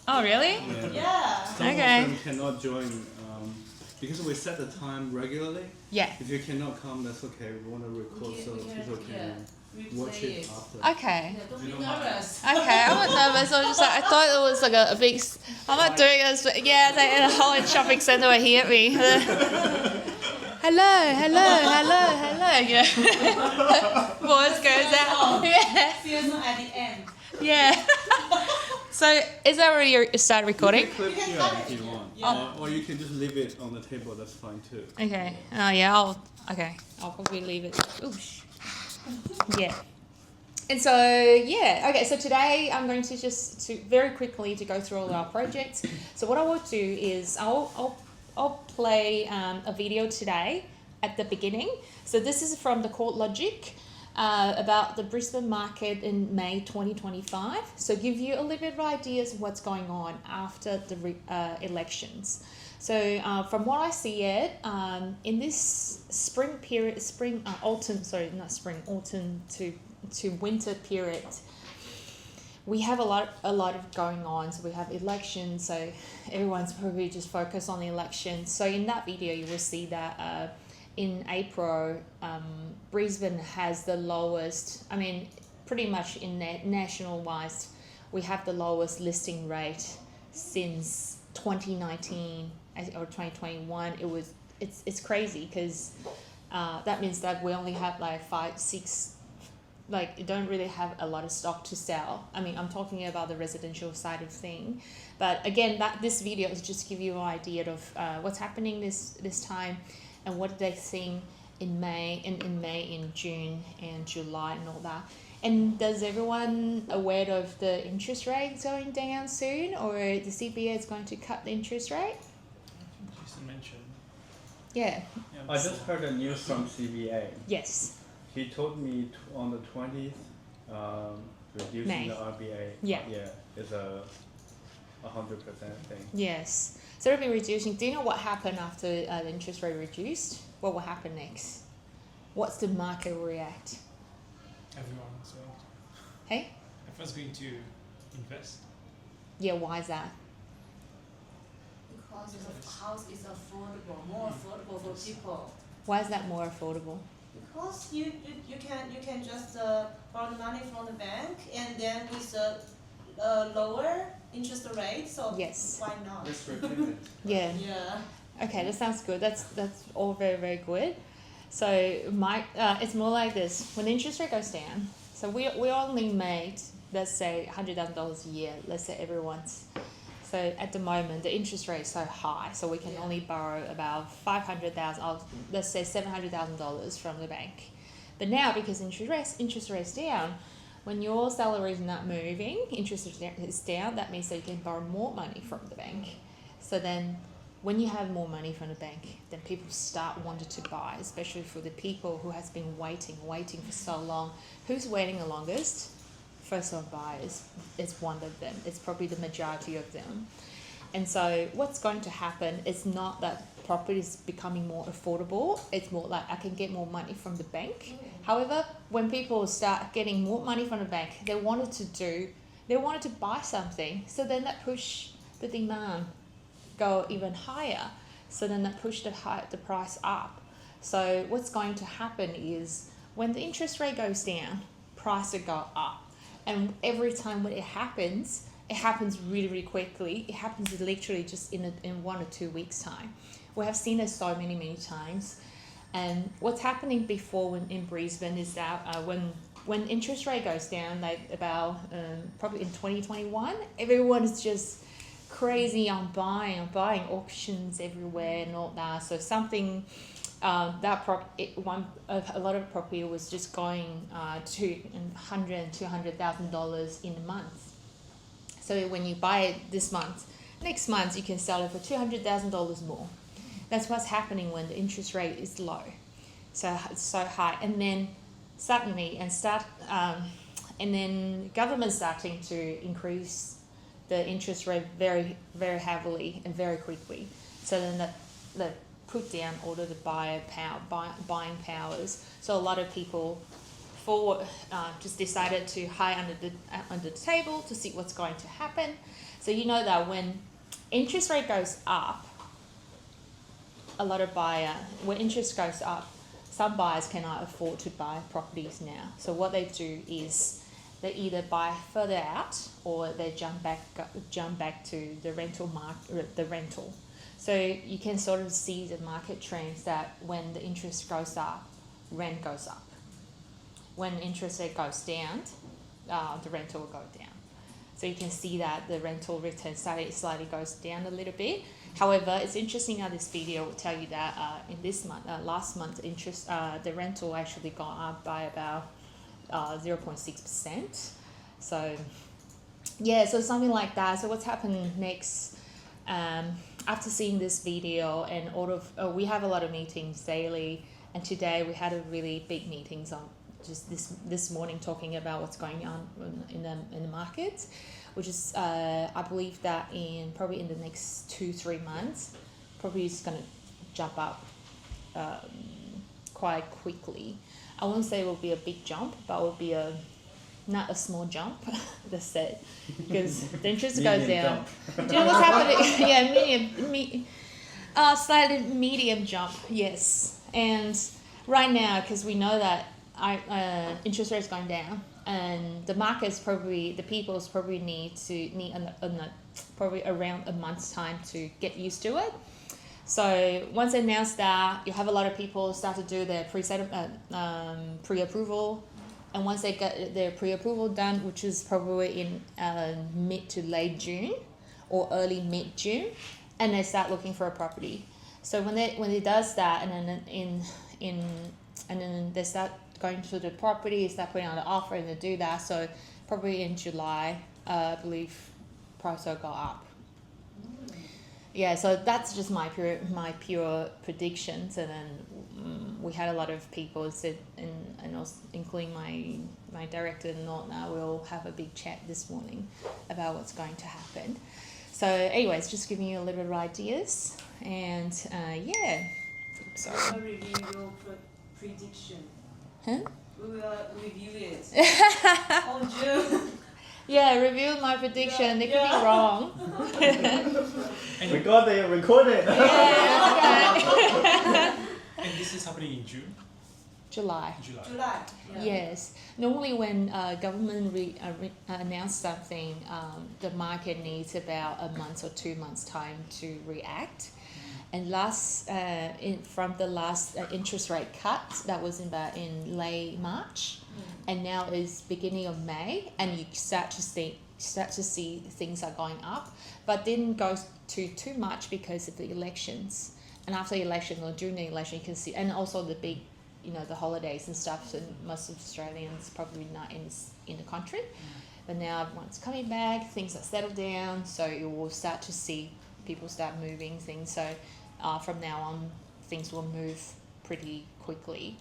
Oh, really? Yeah. Some Okay. of them cannot join because we set the time regularly. Yeah. If you cannot come, that's okay. We want to record so people can watch it after. Okay. Yeah, don't be nervous. Okay, I'm not nervous. I was just like, I thought it was like a big. I'm not doing this, but yeah, they in a whole shopping centre were here at me. Hello. Yeah. Voice goes out. Yeah. See you at the end. Yeah. So, is that already started recording? You can clip You can here cut if it, you yeah. want, Yeah. or you can just leave it on the table. That's fine too. Okay. Oh yeah. I'll probably leave it. Oosh. Yeah. And so yeah. Okay. So today I'm going to just very quickly to go through all our projects. So what I will do is I'll play a video today at the beginning. So this is from the Court Logic. About the Brisbane market in May 2025. So give you a little bit of ideas of what's going on after the elections. So from what I see it, in this autumn to winter period, we have a lot of going on. So we have elections, so everyone's probably just focused on the elections. So in that video, you will see that in April, Brisbane has the lowest, pretty much in national-wise, we have the lowest listing rate since 2019 or 2021. It's crazy because that means that we only have like 5-6, like you don't really have a lot of stock to sell. I'm talking about the residential side of thing, but again, this video is just to give you an idea of what's happening this time. And what they think in May, in June and July and all that. And does everyone aware of the interest rates going down soon, or the CBA is going to cut the interest rate? Just mention. Yeah. I just heard the news from CBA. Yes. He told me on the 20th, reducing May. the RBA. Yeah. Yeah, is a 100% thing. Yes. So they'll be reducing. Do you know what happened after the interest rate reduced? What will happen next? What's the market react? Everyone as well. Hey? Everyone's going to invest. Yeah, why is that? Because the house is affordable, more affordable for people. Why is that more affordable? Because you can just borrow the money from the bank, and then with a lower interest rate, so Yes. why not? Let's repayment. Yeah. Yeah. Okay, that sounds good. That's all very, very good. So it's more like this. When the interest rate goes down, so we only made, let's say, $100,000 a year. Let's say everyone's. So at the moment, the interest rate is so high, so we can only borrow about $500,000, let's say $700,000 from the bank. But now, because interest rates down, when your salary is not moving, interest is down, that means that you can borrow more money from the bank. So then when you have more money from the bank, then people start wanting to buy, especially for the people who has been waiting for so long. Who's waiting the longest? First-time buyers. It's one of them. It's probably the majority of them. And so what's going to happen is not that property is becoming more affordable. It's more like I can get more money from the bank. However, when people start getting more money from the bank, they wanted to buy something. So then that push the demand go even higher. So then that push the price up. So what's going to happen is when the interest rate goes down, price will go up. And every time when it happens really, really quickly. It happens literally just in 1 or 2 weeks' time. We have seen it so many times. And what's happening before in Brisbane is that when interest rate goes down, like about probably in 2021, everyone is just crazy on buying auctions everywhere and all that. So something a lot of property was just going to $100,000 and $200,000 in a month. So when you buy it this month, next month you can sell it for $200,000 more. That's what's happening when the interest rate is low, so it's so high, and then suddenly and then government starting to increase the interest rate very, very heavily and very quickly. So then that put down all of the buying powers. So a lot of people just decided to hide under the table to see what's going to happen. So you know that when interest rate goes up, when interest goes up, some buyers cannot afford to buy properties now. So what they do is they either buy further out or they jump back to the rental market, the rental. So you can sort of see the market trends that when the interest goes up, rent goes up. When interest rate goes down, the rental will go down. So you can see that the rental return slightly goes down a little bit. However, it's interesting how this video will tell you that in this month, last month, the rental actually got up by about 0.6%. So yeah, so something like that. So what's happening next? After seeing this video and we have a lot of meetings daily, and today we had a really big meetings on just this morning talking about what's going on in the markets, which is I believe that probably in the next 2-3 months, probably it's going to jump up quite quickly. I won't say it will be a big jump, but it will be not a small jump, that's said, because the interest goes down. Do you know what's happening? Yeah, slightly medium jump, yes. And right now, because we know that interest rates going down, and the markets probably need probably around a month's time to get used to it. So once they announce that, you have a lot of people start to do their pre-approval, and once they get their pre-approval done, which is probably in mid to late June or early mid-June, and they start looking for a property. So when it does that, and then they start going to the property, start putting on the offer, and they do that. So probably in July, I believe price will go up. Yeah, so that's just my pure predictions, and then we had a lot of people said, and also including my director and Nortna, we'll have a big chat this morning about what's going to happen. So anyways, just giving you a little bit of ideas, and yeah. So We'll review your prediction. Huh? We will review it on June. Yeah, review my prediction. They could be wrong. We got it recorded. Yeah, okay. And this is happening in June? July. July. Yeah. Yes. Normally when government announce something, the market needs about a month or 2 months time to react. And from the last interest rate cut, that was in late March, and now is beginning of May, and you start to see things are going up, but didn't go to too much because of the elections. And after the election or during the election, you can see, and also the big, the holidays and stuff. And most of Australians probably not in the country, but now everyone's coming back, things are settled down, so you will start to see people start moving things. So from now on, things will move pretty quickly.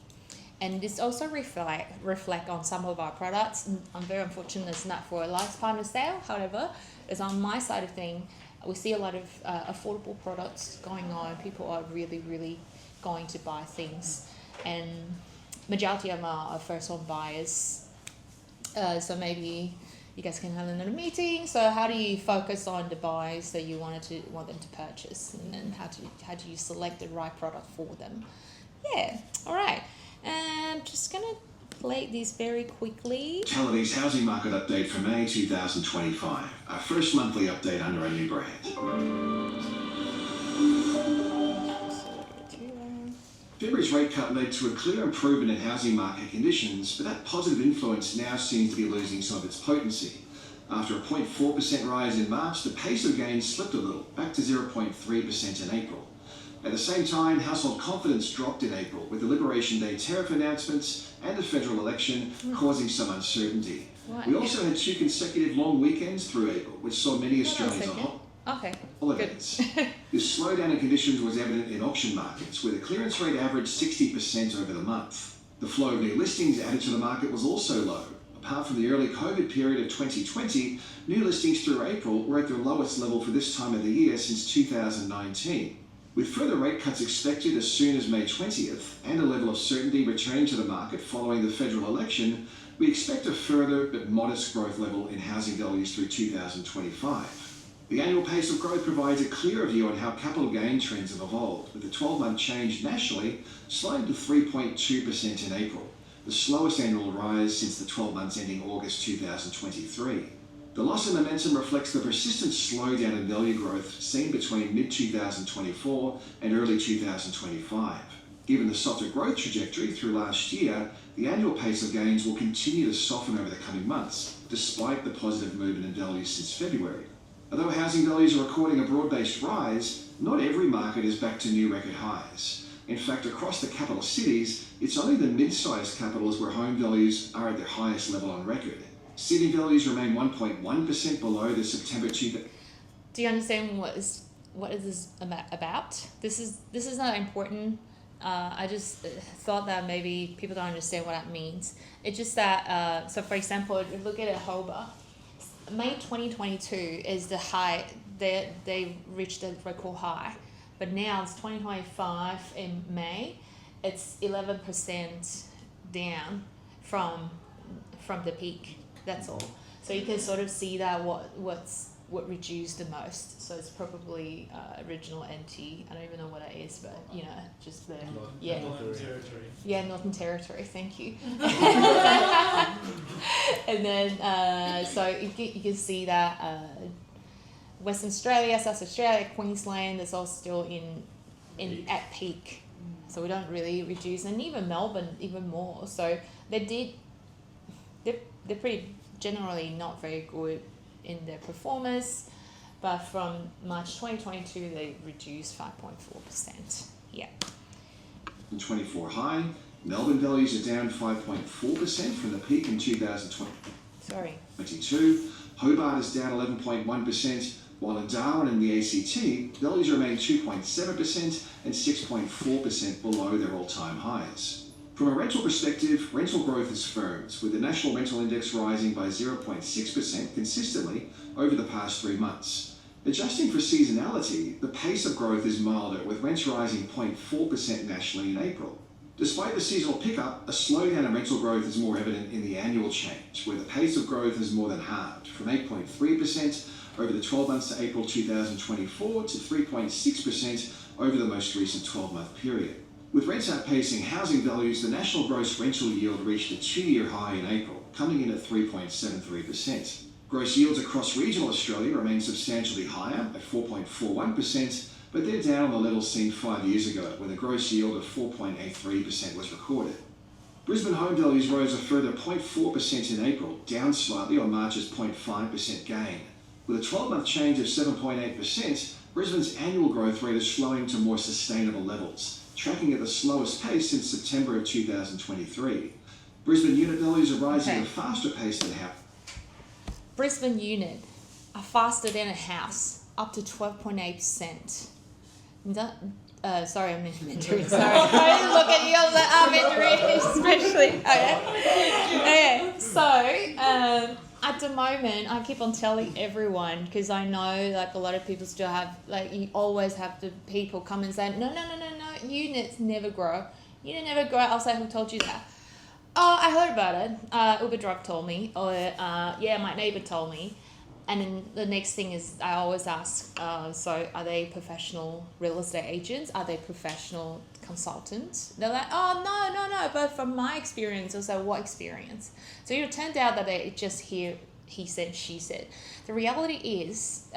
And this also reflect on some of our products. I'm very unfortunate it's not for a life partner sale. However, it's on my side of things, we see a lot of affordable products going on. People are really, really going to buy things. And majority of them are first-home buyers. So maybe you guys can have another meeting. So how do you focus on the buyers that you want them to purchase, and then how do you select the right product for them? Yeah, all right. I'm just gonna play these very quickly. Townhouses housing market update for May 2025. Our first monthly update under our new brand. February's rate cut led to a clear improvement in housing market conditions, but that positive influence now seems to be losing some of its potency. After a 0.4% rise in March, the pace of gains slipped a little, back to 0.3% in April. At the same time, household confidence dropped in April, with the Liberation Day tariff announcements and the federal election causing some uncertainty. What? We also had 2 consecutive long weekends through April, which saw many Australians on holidays. This slowdown in conditions was evident in auction markets, where the clearance rate averaged 60% over the month. The flow of new listings added to the market was also low. Apart from the early COVID period of 2020, new listings through April were at their lowest level for this time of the year since 2019. With further rate cuts expected as soon as May 20th and a level of certainty returning to the market following the federal election, we expect a further but modest growth level in housing values through 2025. The annual pace of growth provides a clearer view on how capital gain trends have evolved, with the 12-month change nationally slowing to 3.2% in April, the slowest annual rise since the 12 months ending August 2023. The loss of momentum reflects the persistent slowdown in value growth seen between mid-2024 and early 2025. Given the softer growth trajectory through last year, the annual pace of gains will continue to soften over the coming months, despite the positive movement in values since February. Although housing values are recording a broad-based rise, not every market is back to new record highs. In fact, across the capital cities, it's only the mid-sized capitals where home values are at their highest level on record. Sydney values remain 1.1% below the September 2000. Do you understand what is this about? This is not important. I just thought that maybe people don't understand what that means. It's just that, so for example, if you look at Hobart, May 2022 is the high, they reached a record high, but now it's 2025 in May, it's 11% down from the peak. That's all. So you can sort of see that what reduced the most. So it's probably original NT. I don't even know what that is, but you know, just the Northern Territory. Yeah, Northern Territory. Thank you. And then so you can see that Western Australia, South Australia, Queensland is all still in at peak. So we don't really reduce, and even Melbourne even more. So they're pretty generally not very good in their performance, but from March 2022 they reduced 5.4%. Yeah. 24 high. Melbourne values are down 5.4% from the peak in 2020. Sorry. 22. Hobart is down 11.1%, while in Darwin and the ACT, values remain 2.7% and 6.4% below their all-time highs. From a rental perspective, rental growth has firmed, with the National Rental Index rising by 0.6% consistently over the past 3 months. Adjusting for seasonality, the pace of growth is milder, with rents rising 0.4% nationally in April. Despite the seasonal pickup, a slowdown in rental growth is more evident in the annual change, where the pace of growth has more than halved, from 8.3% over the 12 months to April 2024 to 3.6% over the most recent 12-month period. With rents outpacing housing values, the national gross rental yield reached a 2-year high in April, coming in at 3.73%. Gross yields across regional Australia remain substantially higher at 4.41%, but they're down on the levels seen 5 years ago, when the gross yield of 4.83% was recorded. Brisbane home values rose a further 0.4% in April, down slightly on March's 0.5% gain. With a 12-month change of 7.8%, Brisbane's annual growth rate is slowing to more sustainable levels, tracking at the slowest pace since September of 2023. Brisbane unit values are rising at a faster pace than house. Brisbane unit are faster than a house, up to 12.8%. Sorry, I'm in Mandarin. Sorry, I didn't look at you. I was like, Mandarin, especially. Okay. So at the moment, I keep on telling everyone, because I know like a lot of people still have, like, you always have the people come and say, no, units never grow. Unit never grow. I'll say, who told you that? Oh, I heard about it. Uber Drive told me, or my neighbor told me. And then the next thing is I always ask, so are they professional real estate agents? Are they professional consultants? They're like, oh, no. But from my experience, I was like, what experience? So it turned out that they just hear he said, she said. The reality is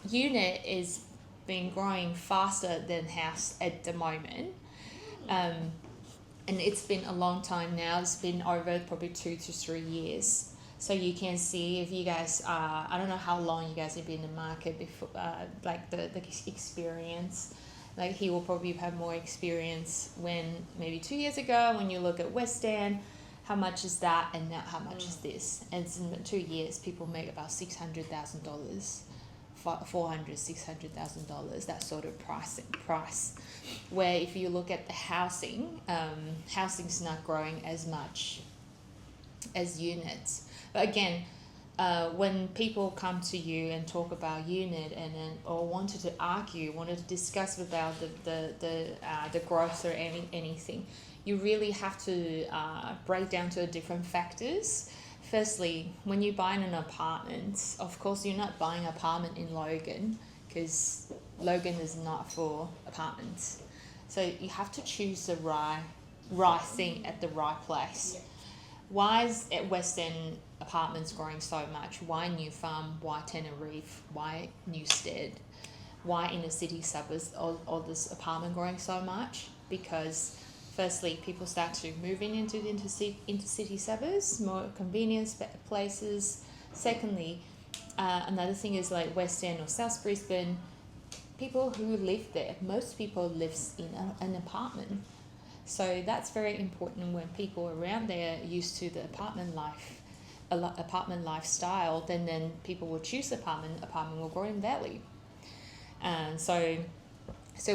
unit is been growing faster than house at the moment. And it's been a long time now. It's been over probably 2 to 3 years. So you can see if you guys are, I don't know how long you guys have been in the market before, like the experience. Like he will probably have more experience when maybe 2 years ago when you look at West End, how much is that and now how much is this? And in 2 years, people make about $600,000, $600,000, that sort of price. Where if you look at the housing, housing's not growing as much as units. But again, when people come to you and talk about unit or wanted to discuss about the growth or anything, you really have to break down to the different factors firstly, when you're buying an apartment, of course you're not buying an apartment in Logan because Logan is not for apartments. So you have to choose the right thing at the right place. Yeah. Why is at West End apartments growing so much? Why New Farm? Why Tenerife? Why Newstead? Why in the city suburbs all this apartment growing so much? Because firstly, people start to move into city suburbs, more convenience places. Secondly, another thing is like West End or South Brisbane, people who live there, most people live in an apartment. So that's very important when people around there are used to the apartment lifestyle, then people will choose apartment will grow in value. And so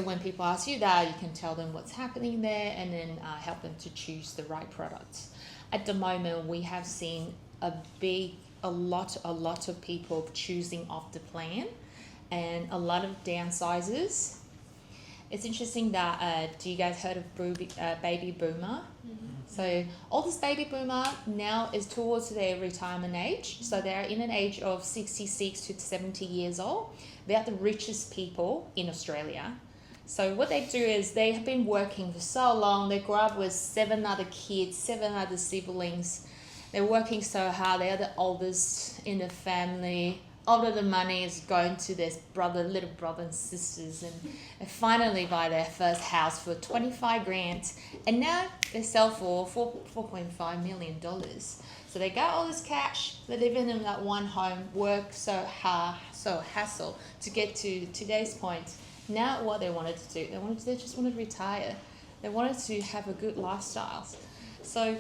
when people ask you that, you can tell them what's happening there and then help them to choose the right products. At the moment, we have seen a lot of people choosing off the plan and a lot of downsizes. It's interesting that, do you guys heard of baby boomer? Mm-hmm. So all this baby boomer now is towards their retirement age. So they're in an age of 66 to 70 years old. They're the richest people in Australia. So what they do is they have been working for so long. They grew up with 7 other kids, 7 other siblings. They're working so hard. They are the oldest in the family. All of the money is going to their little brother and sisters, and they finally buy their first house for 25 grand, and now they sell for $4.5 million. So they got all this cash, they live in that one home, work so hard, so hassle to get to today's point. Now what they wanted to do, they just wanted to retire. They wanted to have a good lifestyle. So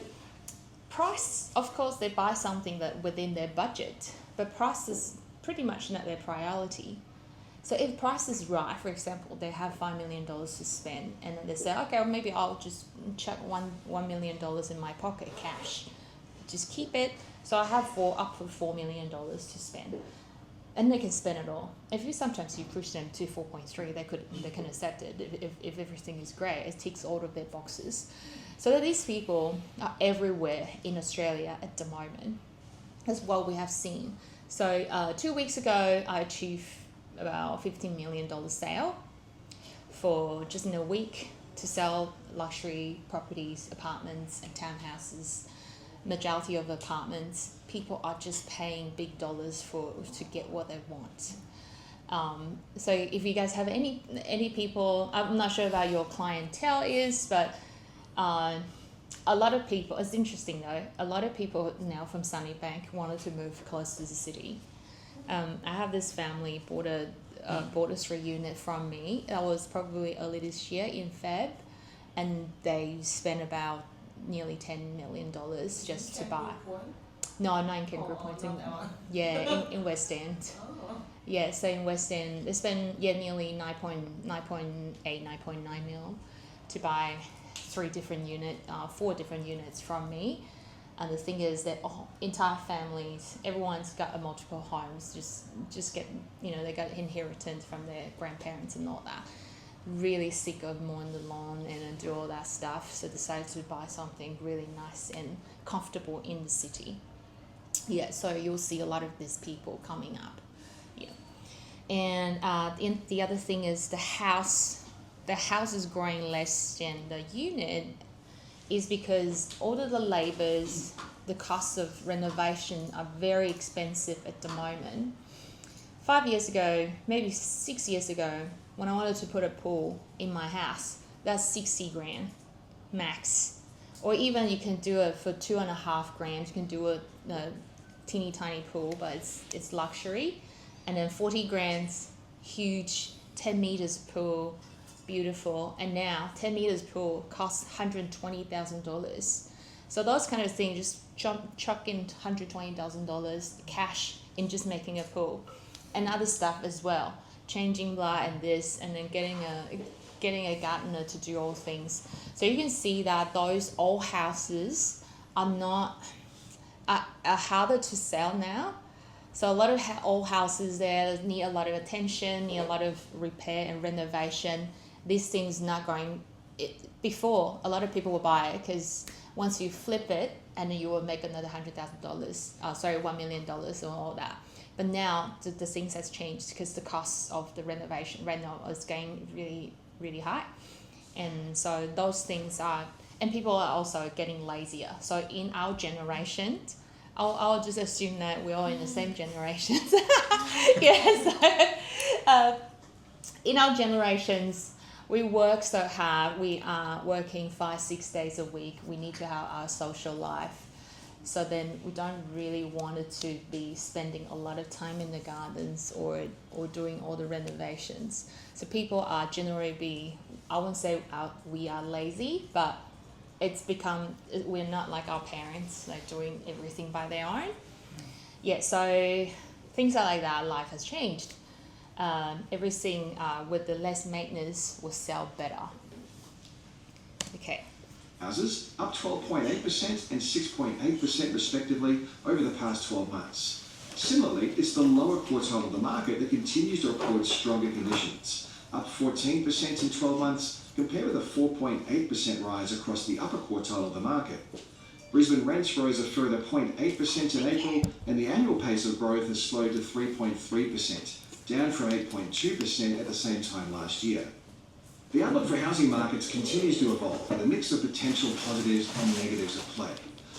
price, of course, they buy something that within their budget, but price is pretty much not their priority. So if price is right, for example, they have $5 million to spend, and then they say, okay, well, maybe I'll just chuck $1 million in my pocket cash, just keep it. So I have up to $4 million to spend, and they can spend it all. Sometimes you push them to 4.3, they can accept it if everything is great. It ticks all of their boxes. So these people are everywhere in Australia at the moment. That's what we have seen. So 2 weeks ago, I achieved about $15 million sale for just in a week to sell luxury properties, apartments and townhouses. Majority of apartments, people are just paying big dollars to get what they want. So if you guys have any people, I'm not sure about your clientele is, but a lot of people, it's interesting though, a lot of people now from Sunnybank wanted to move close to the city. I have this family bought a 3-unit from me. That was probably early this year in Feb, and they spent about nearly $10 million just to buy. No, not in Kangaroo Point. In West End. Oh. Yeah, so in West End, they spent nearly 9.9 mil to buy 4 different units from me. And the thing is that entire families, everyone's got a multiple homes, just get, they got inheritance from their grandparents and all that. Really sick of mowing the lawn and do all that stuff, so decided to buy something really nice and comfortable in the city. Yeah, so you'll see a lot of these people coming up. Yeah, and the other thing is the house is growing less than the unit, is because all of the labours, the costs of renovation are very expensive at the moment. 5 years ago, maybe 6 years ago, when I wanted to put a pool in my house, that's 60 grand max. Or even you can do it for 2.5 grand. You can do a teeny tiny pool, but it's luxury. And then 40 grand's huge 10 meters pool, beautiful. And now 10 meters pool costs $120,000. So those kind of things, just chuck in $120,000 cash in just making a pool, and other stuff as well, changing blah and this, and then getting a gardener to do all things. So you can see that those old houses are harder to sell now. So a lot of old houses there need a lot of attention, need a lot of repair and renovation. These things not going. Before, a lot of people will buy it because once you flip it, and then you will make another $100,000. $1 million and all that. But now the things has changed because the cost of the renovation right now is getting really, really high. And so those things are, and people are also getting lazier. So in our generation, I'll just assume that we're all in the same generation. In our generations, we work so hard. We are working 5-6 days a week. We need to have our social life. So then we don't really want it to be spending a lot of time in the gardens or doing all the renovations. So people are generally I won't say we are lazy, but it's become, we're not like our parents, like doing everything by their own. Yeah, so things are like that. Life has changed. Everything with the less maintenance will sell better. Okay. Houses up 12.8% and 6.8% respectively over the past 12 months. Similarly, it's the lower quartile of the market that continues to record stronger conditions, up 14% in 12 months compared with a 4.8% rise across the upper quartile of the market. Brisbane rents rose a further 0.8% in April, and the annual pace of growth has slowed to 3.3%, down from 8.2% at the same time last year. The outlook for housing markets continues to evolve with a mix of potential positives and negatives at play.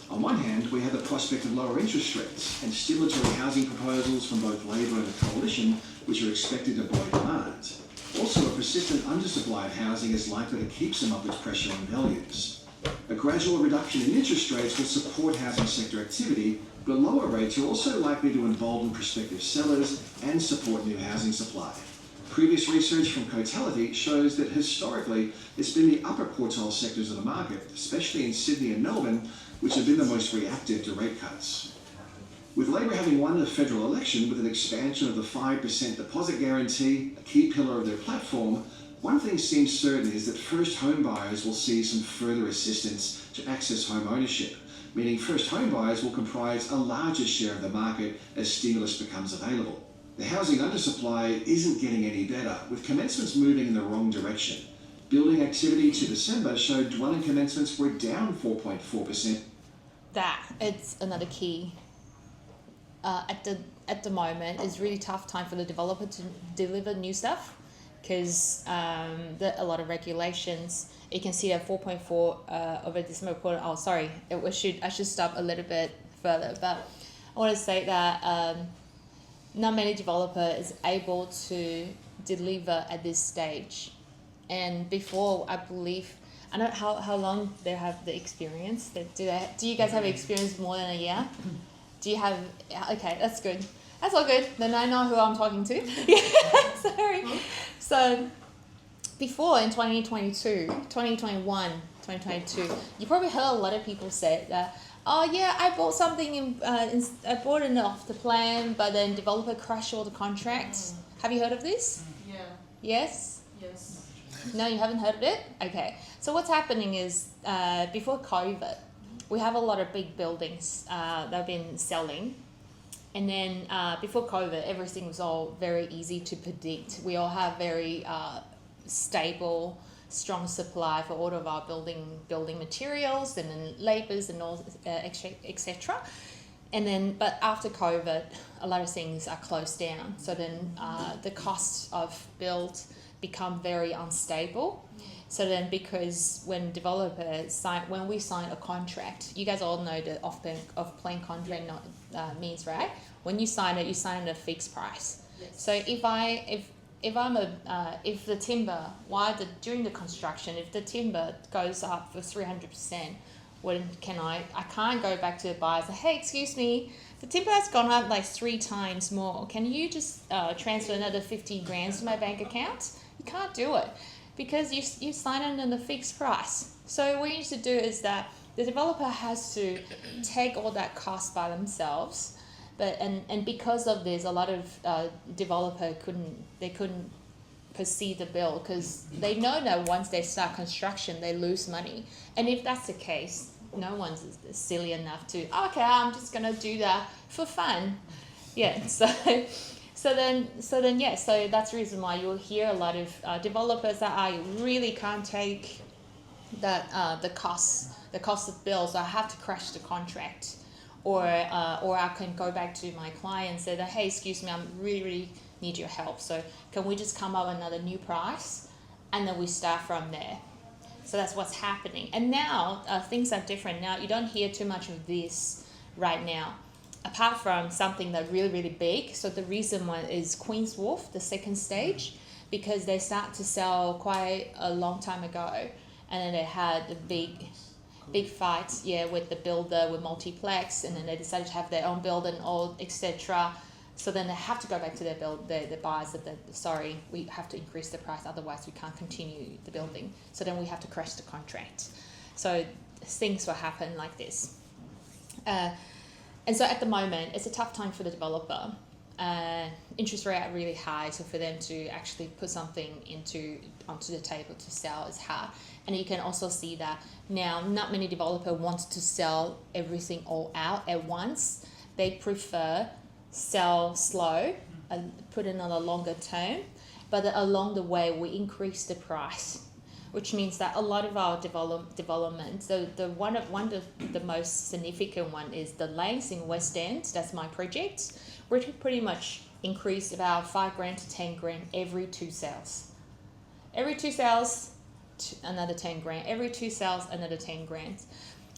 On one hand, we have the prospect of lower interest rates and stimulatory housing proposals from both Labor and the Coalition, which are expected to buoy demand. Also, a persistent undersupply of housing is likely to keep some upward pressure on values. A gradual reduction in interest rates will support housing sector activity, but lower rates are also likely to embolden prospective sellers and support new housing supply. Previous research from Cotality shows that historically it's been the upper quartile sectors of the market, especially in Sydney and Melbourne, which have been the most reactive to rate cuts. With Labor having won the federal election with an expansion of the 5% deposit guarantee, a key pillar of their platform, one thing seems certain is that first home buyers will see some further assistance to access home ownership, meaning first home buyers will comprise a larger share of the market as stimulus becomes available. The housing undersupply isn't getting any better, with commencements moving in the wrong direction. Building activity to December showed dwelling commencements were down 4.4%. It's another key. At the moment, it's really tough time for the developer to deliver new stuff because a lot of regulations. You can see that 4.4 over December quarter. Oh, sorry, I should stop a little bit further, but I want to say that not many developer is able to deliver at this stage. And before, I believe, I don't know how long they have the experience. Do you guys have experience more than a year? Do you have, okay, that's good. That's all good. Then I know who I'm talking to. Sorry. So before in 2022, 2021, 2022, you probably heard a lot of people say that, oh yeah, I bought something I bought it off the plan, but then developer crashed all the contracts. Have you heard of this? Yeah. Yes? Yes. No, you haven't heard of it? Okay. So what's happening is before COVID, we have a lot of big buildings that have been selling. And then before COVID, everything was all very easy to predict. We all have very stable, strong supply for all of our building materials and then labours and all, etc. And then, but after COVID, a lot of things are closed down. So then the costs of build become very unstable. So then, because when when we sign a contract, you guys all know the off-plan contract means, right? When you sign it at a fixed price. Yes. So if the timber, during the construction, if the timber goes up for 300%, when I can't go back to the buyer and say, hey, excuse me, the timber has gone up like 3 times more. Can you just transfer another 50 grand to my bank account? You can't do it because you sign it on a fixed price. So what you need to do is that the developer has to take all that cost by themselves. But and because of this, a lot of developer couldn't proceed the bill because they know that once they start construction, they lose money. And if that's the case, no one's silly enough to, okay, I'm just gonna do that for fun. Yeah. So then that's the reason why you'll hear a lot of developers that I really can't take that the cost of bills, I have to crash the contract, or I can go back to my client and say that, hey, excuse me, I really need your help. So can we just come up with another new price, and then we start from there. So that's what's happening. And now things are different. Now you don't hear too much of this right now, apart from something that really big. So the reason one is Queen's Wharf, the second stage, because they start to sell quite a long time ago, and then they had a big fight, with the builder, with Multiplex, and then they decided to have their own building, all etc. So then they have to go back to their buyers that sorry, we have to increase the price, otherwise we can't continue the building. So then we have to crash the contract. So things will happen like this. And so at the moment, it's a tough time for the developer. Interest rates are really high, so for them to actually put something onto the table to sell is hard. And you can also see that now not many developers want to sell everything all out at once. They prefer sell slow and put in on a longer term, but along the way we increase the price, which means that a lot of our development, so one of the most significant one is the Lanes in West End. That's my project. We pretty much increase about $5,000 to $10,000 every 2 sales. Every 2 sales, another $10,000. Every 2 sales, another $10,000.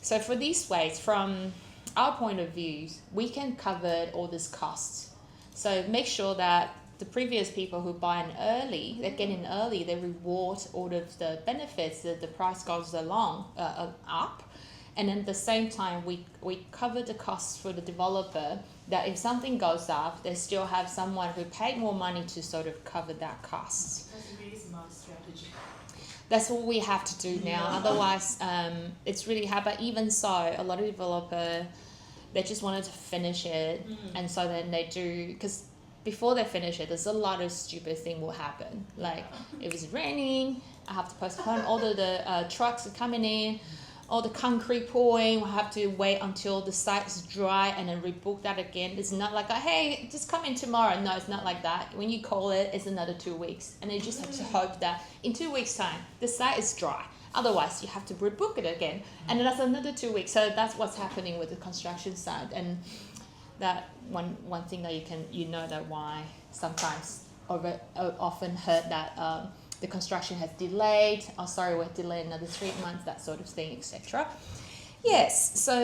So for these ways, from our point of view, we can cover all these costs. So make sure that the previous people who buy in early, they get in early, they reward all of the benefits that the price goes along up. And then at the same time, we cover the costs for the developer, that if something goes up, they still have someone who paid more money to sort of cover that cost. That's a really smart strategy. That's what we have to do now. Otherwise, it's really hard. But even so, a lot of developers, they just wanted to finish it. And so then they do, because before they finish it, there's a lot of stupid thing will happen. Like if it's raining, I have to postpone all the trucks are coming in, all the concrete pouring, we'll have to wait until the site is dry and then rebook that again. It's not like, hey, just come in tomorrow. No, it's not like that. When you call it, it's another 2 weeks. And you just have to hope that in 2 weeks' time, the site is dry. Otherwise, you have to rebook it again. And then that's another 2 weeks. So that's what's happening with the construction side. And that one thing that you know that why sometimes often heard that the construction has delayed. Oh, sorry, we're delayed another 3 months, that sort of thing, etc. Yes, so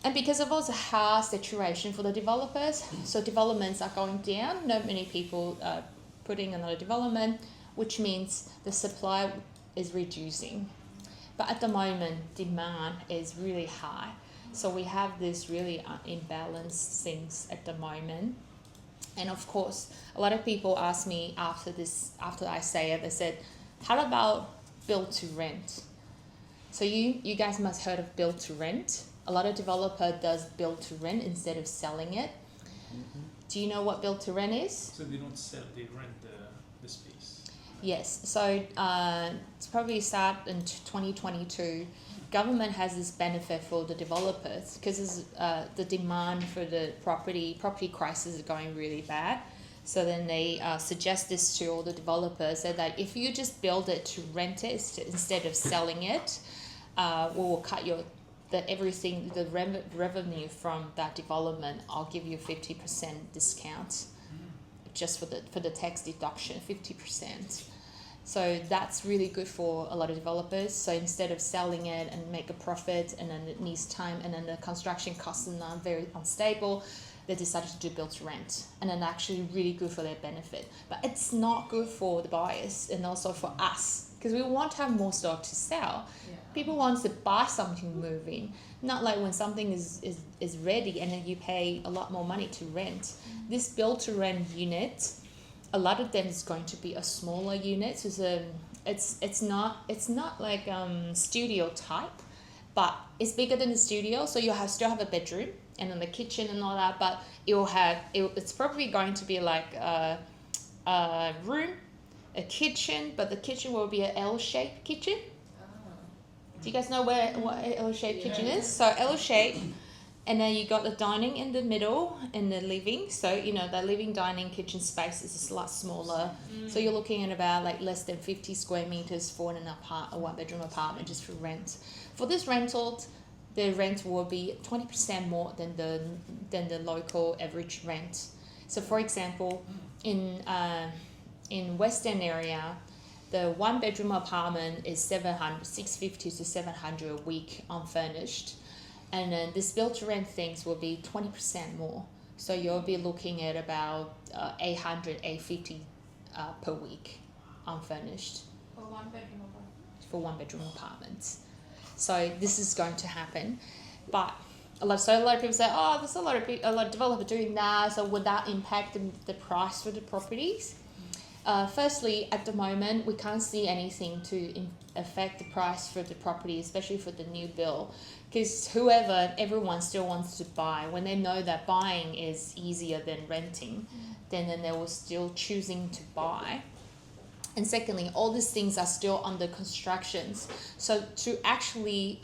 and because of also hard situation for the developers, so developments are going down. Not many people putting another development, which means the supply is reducing. But at the moment, demand is really high. So we have this really imbalanced things at the moment. And of course, a lot of people ask me after I say it, they said, how about build to rent? So you guys must have heard of build to rent. A lot of developer does build to rent instead of selling it. Mm-hmm. Do you know what build to rent is? So they don't sell, they rent the space. Yes. So it's probably start in 2022. Government has this benefit for the developers because the demand for the property crisis is going really bad. So then they suggest this to all the developers that if you just build it to rent it instead of selling it, we will cut the revenue from that development. I'll give you 50% discount just for the tax deduction, 50%. So that's really good for a lot of developers. So instead of selling it and make a profit, and then it needs time, and then the construction costs are very unstable, they decided to do build to rent, and then actually really good for their benefit. But it's not good for the buyers and also for us, because we want to have more stock to sell. Yeah. People want to buy something moving, not like when something is ready and then you pay a lot more money to rent. This build to rent unit, a lot of them is going to be a smaller unit. So it's not like studio type, but it's bigger than the studio. So you still have a bedroom and then the kitchen and all that, but it's probably going to be like a room, a kitchen, but the kitchen will be an L-shaped kitchen. Do you guys know what an L-shaped kitchen is? So L-shaped, And then you got the dining in the middle and the living. So, the living, dining, kitchen space is a lot smaller. So you're looking at about like less than 50 square meters for a one-bedroom apartment just for rent. For this rental, the rent will be 20% more than the local average rent. So, for example, in Western area, the one-bedroom apartment is 650 to 700 a week unfurnished. And then this build-to-rent things will be 20% more. So you'll be looking at about 850 per week unfurnished. For one-bedroom apartment. For one-bedroom apartments. So this is going to happen. But a lot of people say, oh, there's a lot of developers doing that. So would that impact the price for the properties? Firstly, at the moment, we can't see anything to affect the price for the property, especially for the new build. Because everyone still wants to buy. When they know that buying is easier than renting, then they will still choosing to buy. And secondly, all these things are still under constructions. So to actually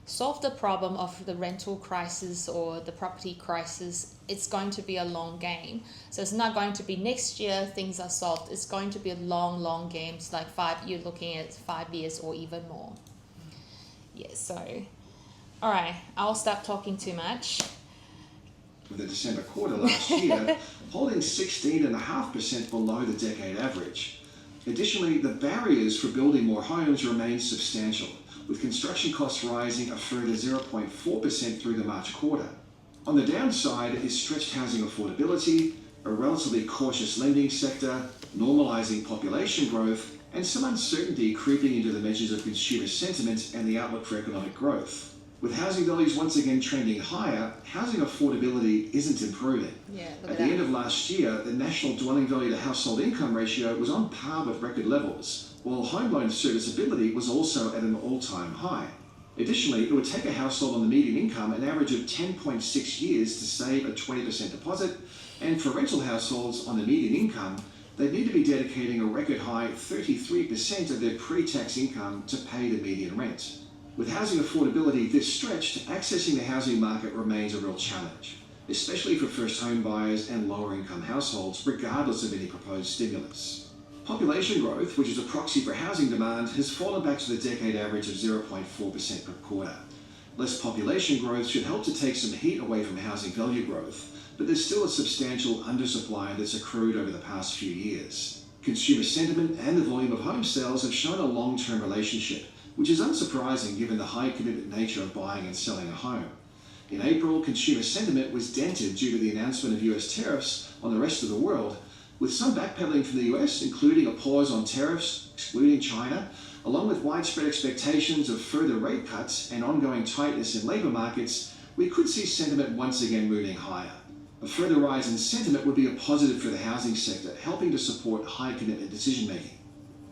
solve the problem of the rental crisis or the property crisis, it's going to be a long game. So it's not going to be next year things are solved. It's going to be a long game. It's like you're looking at 5 years or even more. Yeah, so, all right, I'll stop talking too much. For the December quarter last year, holding 16.5% below the decade average. Additionally, the barriers for building more homes remain substantial, with construction costs rising a further 0.4% through the March quarter. On the downside is stretched housing affordability, a relatively cautious lending sector, normalising population growth, and some uncertainty creeping into the measures of consumer sentiment and the outlook for economic growth. With housing values once again trending higher, housing affordability isn't improving. At the end of last year, the national dwelling value to household income ratio was on par with record levels, while home loan serviceability was also at an all-time high. Additionally, it would take a household on the median income an average of 10.6 years to save a 20% deposit, and for rental households on the median income, they'd need to be dedicating a record high 33% of their pre-tax income to pay the median rent. With housing affordability this stretched, accessing the housing market remains a real challenge, especially for first home buyers and lower income households, regardless of any proposed stimulus. Population growth, which is a proxy for housing demand, has fallen back to the decade average of 0.4% per quarter. Less population growth should help to take some heat away from housing value growth, but there's still a substantial undersupply that's accrued over the past few years. Consumer sentiment and the volume of home sales have shown a long-term relationship, which is unsurprising given the high commitment nature of buying and selling a home. In April, consumer sentiment was dented due to the announcement of US tariffs on the rest of the world, with some backpedaling from the US, including a pause on tariffs, excluding China, along with widespread expectations of further rate cuts and ongoing tightness in labour markets. We could see sentiment once again moving higher. A further rise in sentiment would be a positive for the housing sector, helping to support high commitment decision making.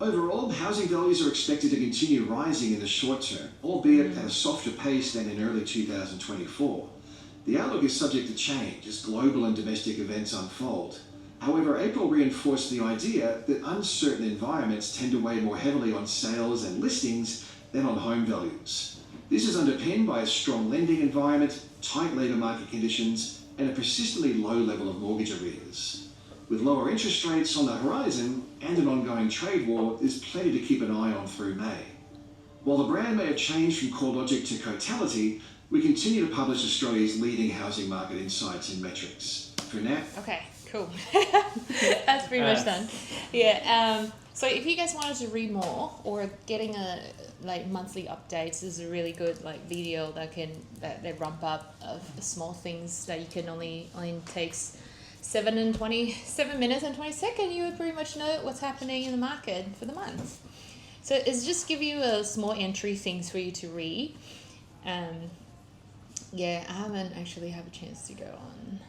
Overall, housing values are expected to continue rising in the short term, albeit at a softer pace than in early 2024. The outlook is subject to change as global and domestic events unfold. However, April reinforced the idea that uncertain environments tend to weigh more heavily on sales and listings than on home values. This is underpinned by a strong lending environment, tight labour market conditions, and a persistently low level of mortgage arrears. With lower interest rates on the horizon and an ongoing trade war, there's plenty to keep an eye on through May. While the brand may have changed from CoreLogic to Cotality, we continue to publish Australia's leading housing market insights and metrics. For now... Okay, cool. That's pretty much done. Yeah, so if you guys wanted to read more or getting a monthly updates, this is a really good video that they rump up of small things that you can only takes 7 minutes and 20 seconds, you would pretty much know what's happening in the market for the month. So it's just give you a small entry things for you to read. Yeah, I haven't actually had a chance to go on.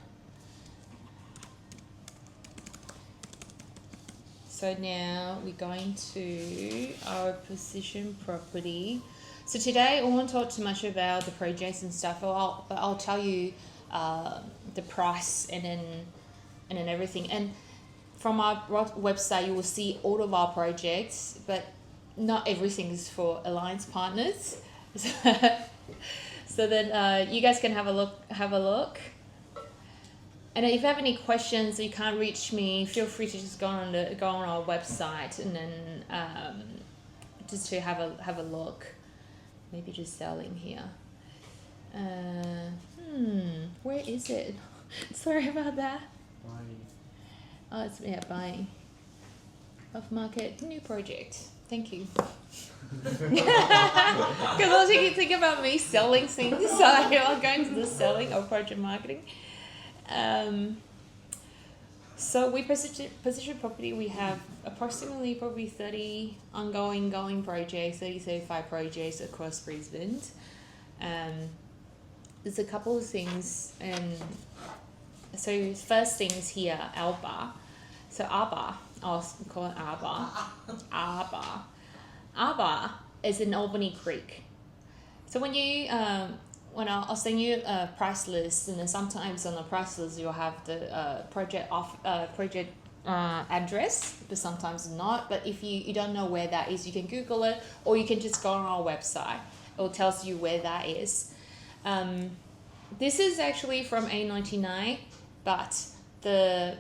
So now we're going to our position property. So today I won't talk too much about the projects and stuff, but I'll tell you the price and then everything. And from our website, you will see all of our projects, but not everything is for alliance partners. so that you guys can have a look. And if you have any questions, you can't reach me, feel free to just go on our website and then just to have a look. Maybe just selling here. Where is it? Sorry about that. Buying. Oh, it's buying. Off market, new project. Thank you. Because I was thinking about me selling things, so I'm going to the selling of project marketing. So we position property. We have approximately probably 30 ongoing projects, 35 projects across Brisbane. There's a couple of things, and so first thing is here, Alba. So Arba, I'll call it Arba. Arba is in Albany Creek. So when you I'll send you a price list, and then sometimes on the price list you'll have the project address, but sometimes not. But if you don't know where that is, you can Google it, or you can just go on our website. It will tell you where that is. This is actually from A99, but the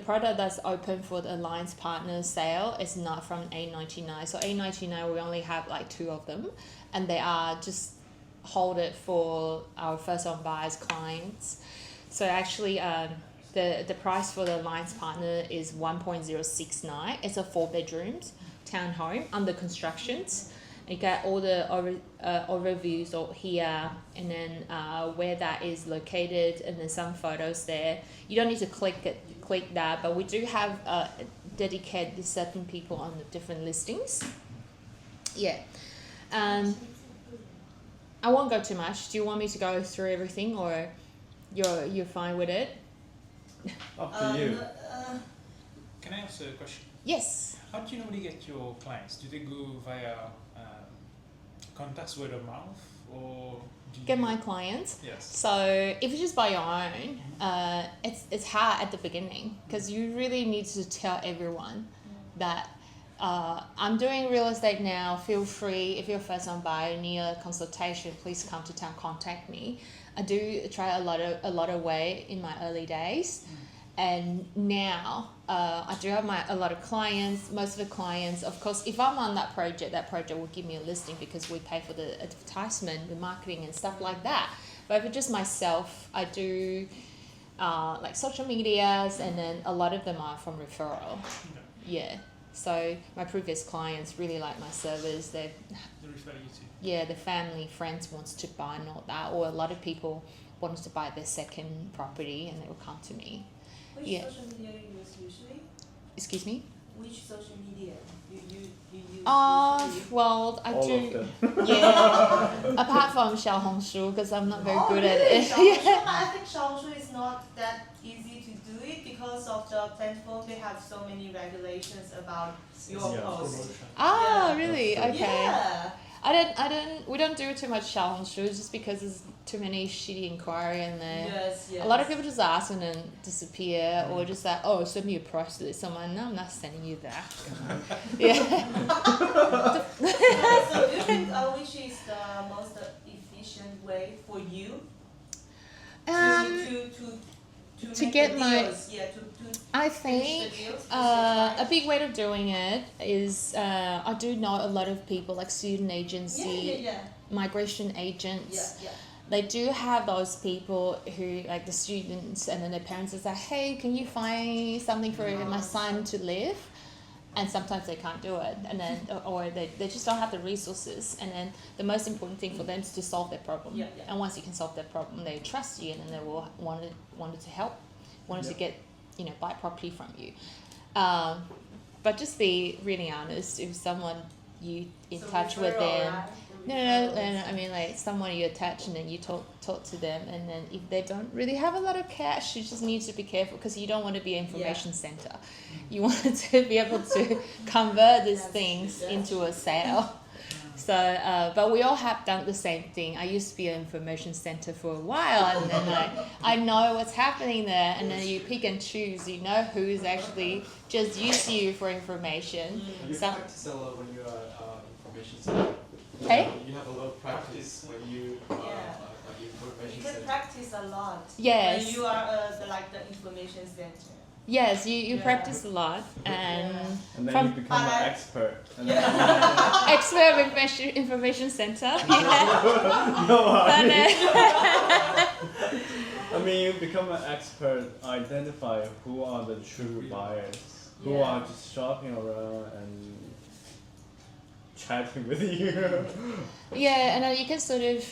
product that's open for the Alliance Partners sale is not from A99. So A99, we only have like 2 of them, and they are just hold it for our first home buyers clients. So actually the price for the Alliance Partner is 1.069. It's a 4 bedrooms townhome under constructions. You get all the overviews here, and then where that is located, and then some photos there. You don't need to click that, but we do have dedicated certain people on the different listings. Yeah. I won't go too much. Do you want me to go through everything, or you're fine with it? Up to you. Can I ask a question? Yes. How do you normally get your clients? Do they go via contacts, word of mouth, or do you Get my clients. Yes. So if you just buy your own, it's hard at the beginning, because you really need to tell everyone that I'm doing real estate now. Feel free, if you're a first time buyer, need a consultation, please come to town, contact me. I do try a lot of way in my early days, and now I do have a lot of clients. Most of the clients, of course, if I'm on that project will give me a listing because we pay for the advertisement, the marketing and stuff like that. But if it's just myself, I do like social medias, and then a lot of them are from referral. Yeah. So my previous clients really like my service. They refer you to? Yeah, the family, friends wants to buy and all that, or a lot of people wanted to buy their second property and they will come to me. Which social media you use usually? Excuse me? Which social media you use usually? Well, I All do. of them. Yeah. Apart from Xiaohongshu, because I'm not very good at it. Yeah. I think Xiaohongshu is not that easy to do it because of the platform. They have so many regulations about your post. Ah, Yeah. really? Okay. Yeah. We don't do too much Xiaohongshu just because there's too many shitty inquiry in there. Yes. A lot of people just ask and then disappear, or just like, oh, send me a price list. I'm like, no, I'm not sending you that. Yeah. So do you think which is the most efficient way for you to make get the my deals? I finish think the deals with your a clients? big way of doing it is I do know a lot of people like student agency, migration agents. Yeah. They do have those people who like the students, and then their parents is like, hey, can you find something for my son to live? And sometimes they can't do it, and then or they just don't have the resources, and then the most important thing for them is to solve their problem. And once you can solve their problem, they trust you, and then they will wanted to help, wanted to get buy property from you. But just be really honest. If someone you in touch with them, no, I mean like someone you attach, and then you talk to them, and then if they don't really have a lot of cash, you just need to be careful, because you don't want to be an information center. You want to be able to convert these things into a sale. So, but we all have done the same thing. I used to be an information center for a while, and then I know what's happening there, and then you pick and choose. You know who's actually just use you for information. You have to sell when you are information center. Hey? You have a lot of practice when you information You can center. practice a lot. Yes. When you are the information center. Yes, you Yeah. practice a lot and And then from you become But an I- expert. And expert of information center. Yeah. no, I But, mean, I mean, you become an expert, identify who are the true buyers, who Yeah. are just shopping around and chatting with you. yeah, and you can sort of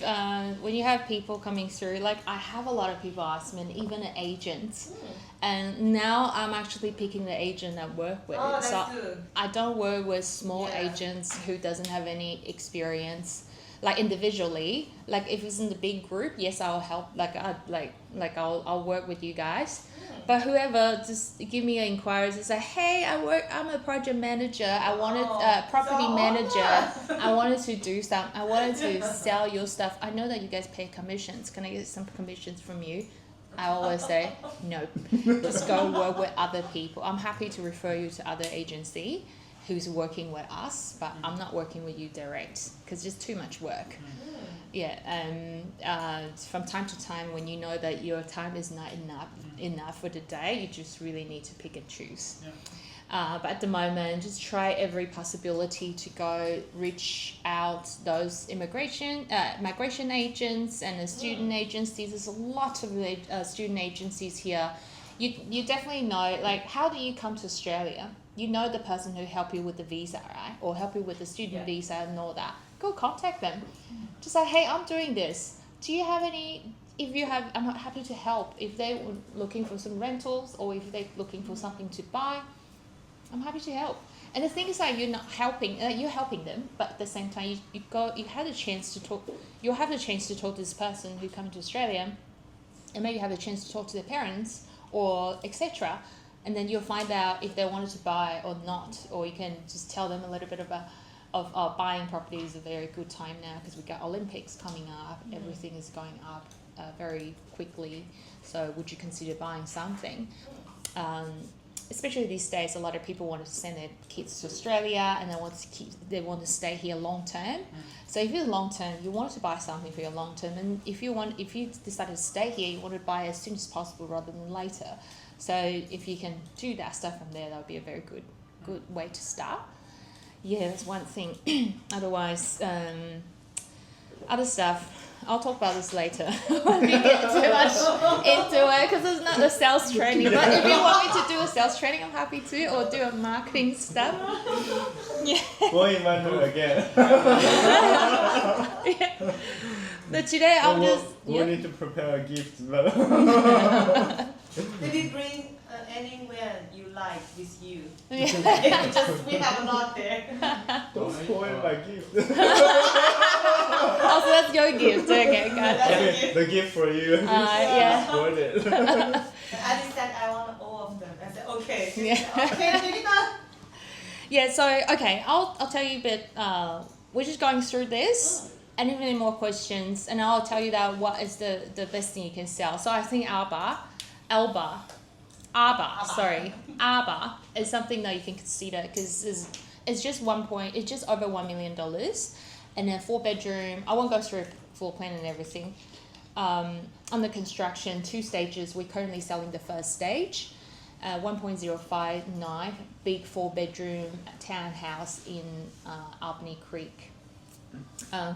when you have people coming through. Like I have a lot of people ask me, and even an agent. And now I'm actually picking the agent I work with. Oh, that's so good. I don't work with small Yeah. agents who doesn't have any experience. Like individually, like if it's in the big group, yes, I'll help. I'll work with you guys. But whoever just give me an inquiry and say, hey, I'm a project manager. I wanted property so manager. I wanted to do some. I wanted to sell your stuff. I know that you guys pay commissions. Can I get some commissions from you? I always say no. Just go work with other people. I'm happy to refer you to other agency who's working with us, but I'm not working with you direct because it's just too much work. Yeah, from time to time when you know that your time is not enough for the day, you just really need to pick and choose. Yeah. But at the moment, just try every possibility to go reach out those migration agents and the student agencies. There's a lot of student agencies here. You definitely know, like, how do you come to Australia? You know the person who helped you with the visa, right? Or help you with the student visa and all that. Go contact them. Just say, hey, I'm doing this. Do you have any? If you have, I'm happy to help. If they're looking for some rentals or if they're looking for something to buy, I'm happy to help. And the thing is that you're not helping, you're helping them, but at the same time, you have the chance to talk. You'll have the chance to talk to this person who comes to Australia, and maybe have the chance to talk to their parents or etc. And then you'll find out if they wanted to buy or not, or you can just tell them a little bit of buying property is a very good time now because we got Olympics coming up. Everything is going up very quickly. So would you consider buying something? Especially these days, a lot of people want to send their kids to Australia and they want to stay here long term. So if you're long term, you want to buy something for your long term, and if you decide to stay here, you want to buy as soon as possible rather than later. So if you can do that stuff from there, that would be a very good way to start. Yeah, that's one thing. Otherwise, other stuff. I'll talk about this later when we get too much into it because it's not a sales training. But if you want me to do a sales training, I'm happy to, or do a marketing stuff. Yeah. We'll invite her again. Yeah. But today I'll We'll need to prepare a gift. Maybe bring anywhere you like with you. Yeah. Just we have a lot there. Don't spoil my gift. Oh, so that's your gift. Okay, got it. That's it. The gift for you. Yeah. Spoil it. Alice said I want all of them. I said okay. Yeah. Okay, take it on. Yeah, so okay, I'll tell you a bit. We're just going through this, and if any more questions, and I'll tell you that what is the best thing you can sell. So I think Arba is something that you can consider because it's just over $1 million, and then 4-bedroom. I won't go through floor plan and everything. Under construction, 2 stages. We're currently selling the first stage. 1.059 big 4-bedroom townhouse in Albany Creek.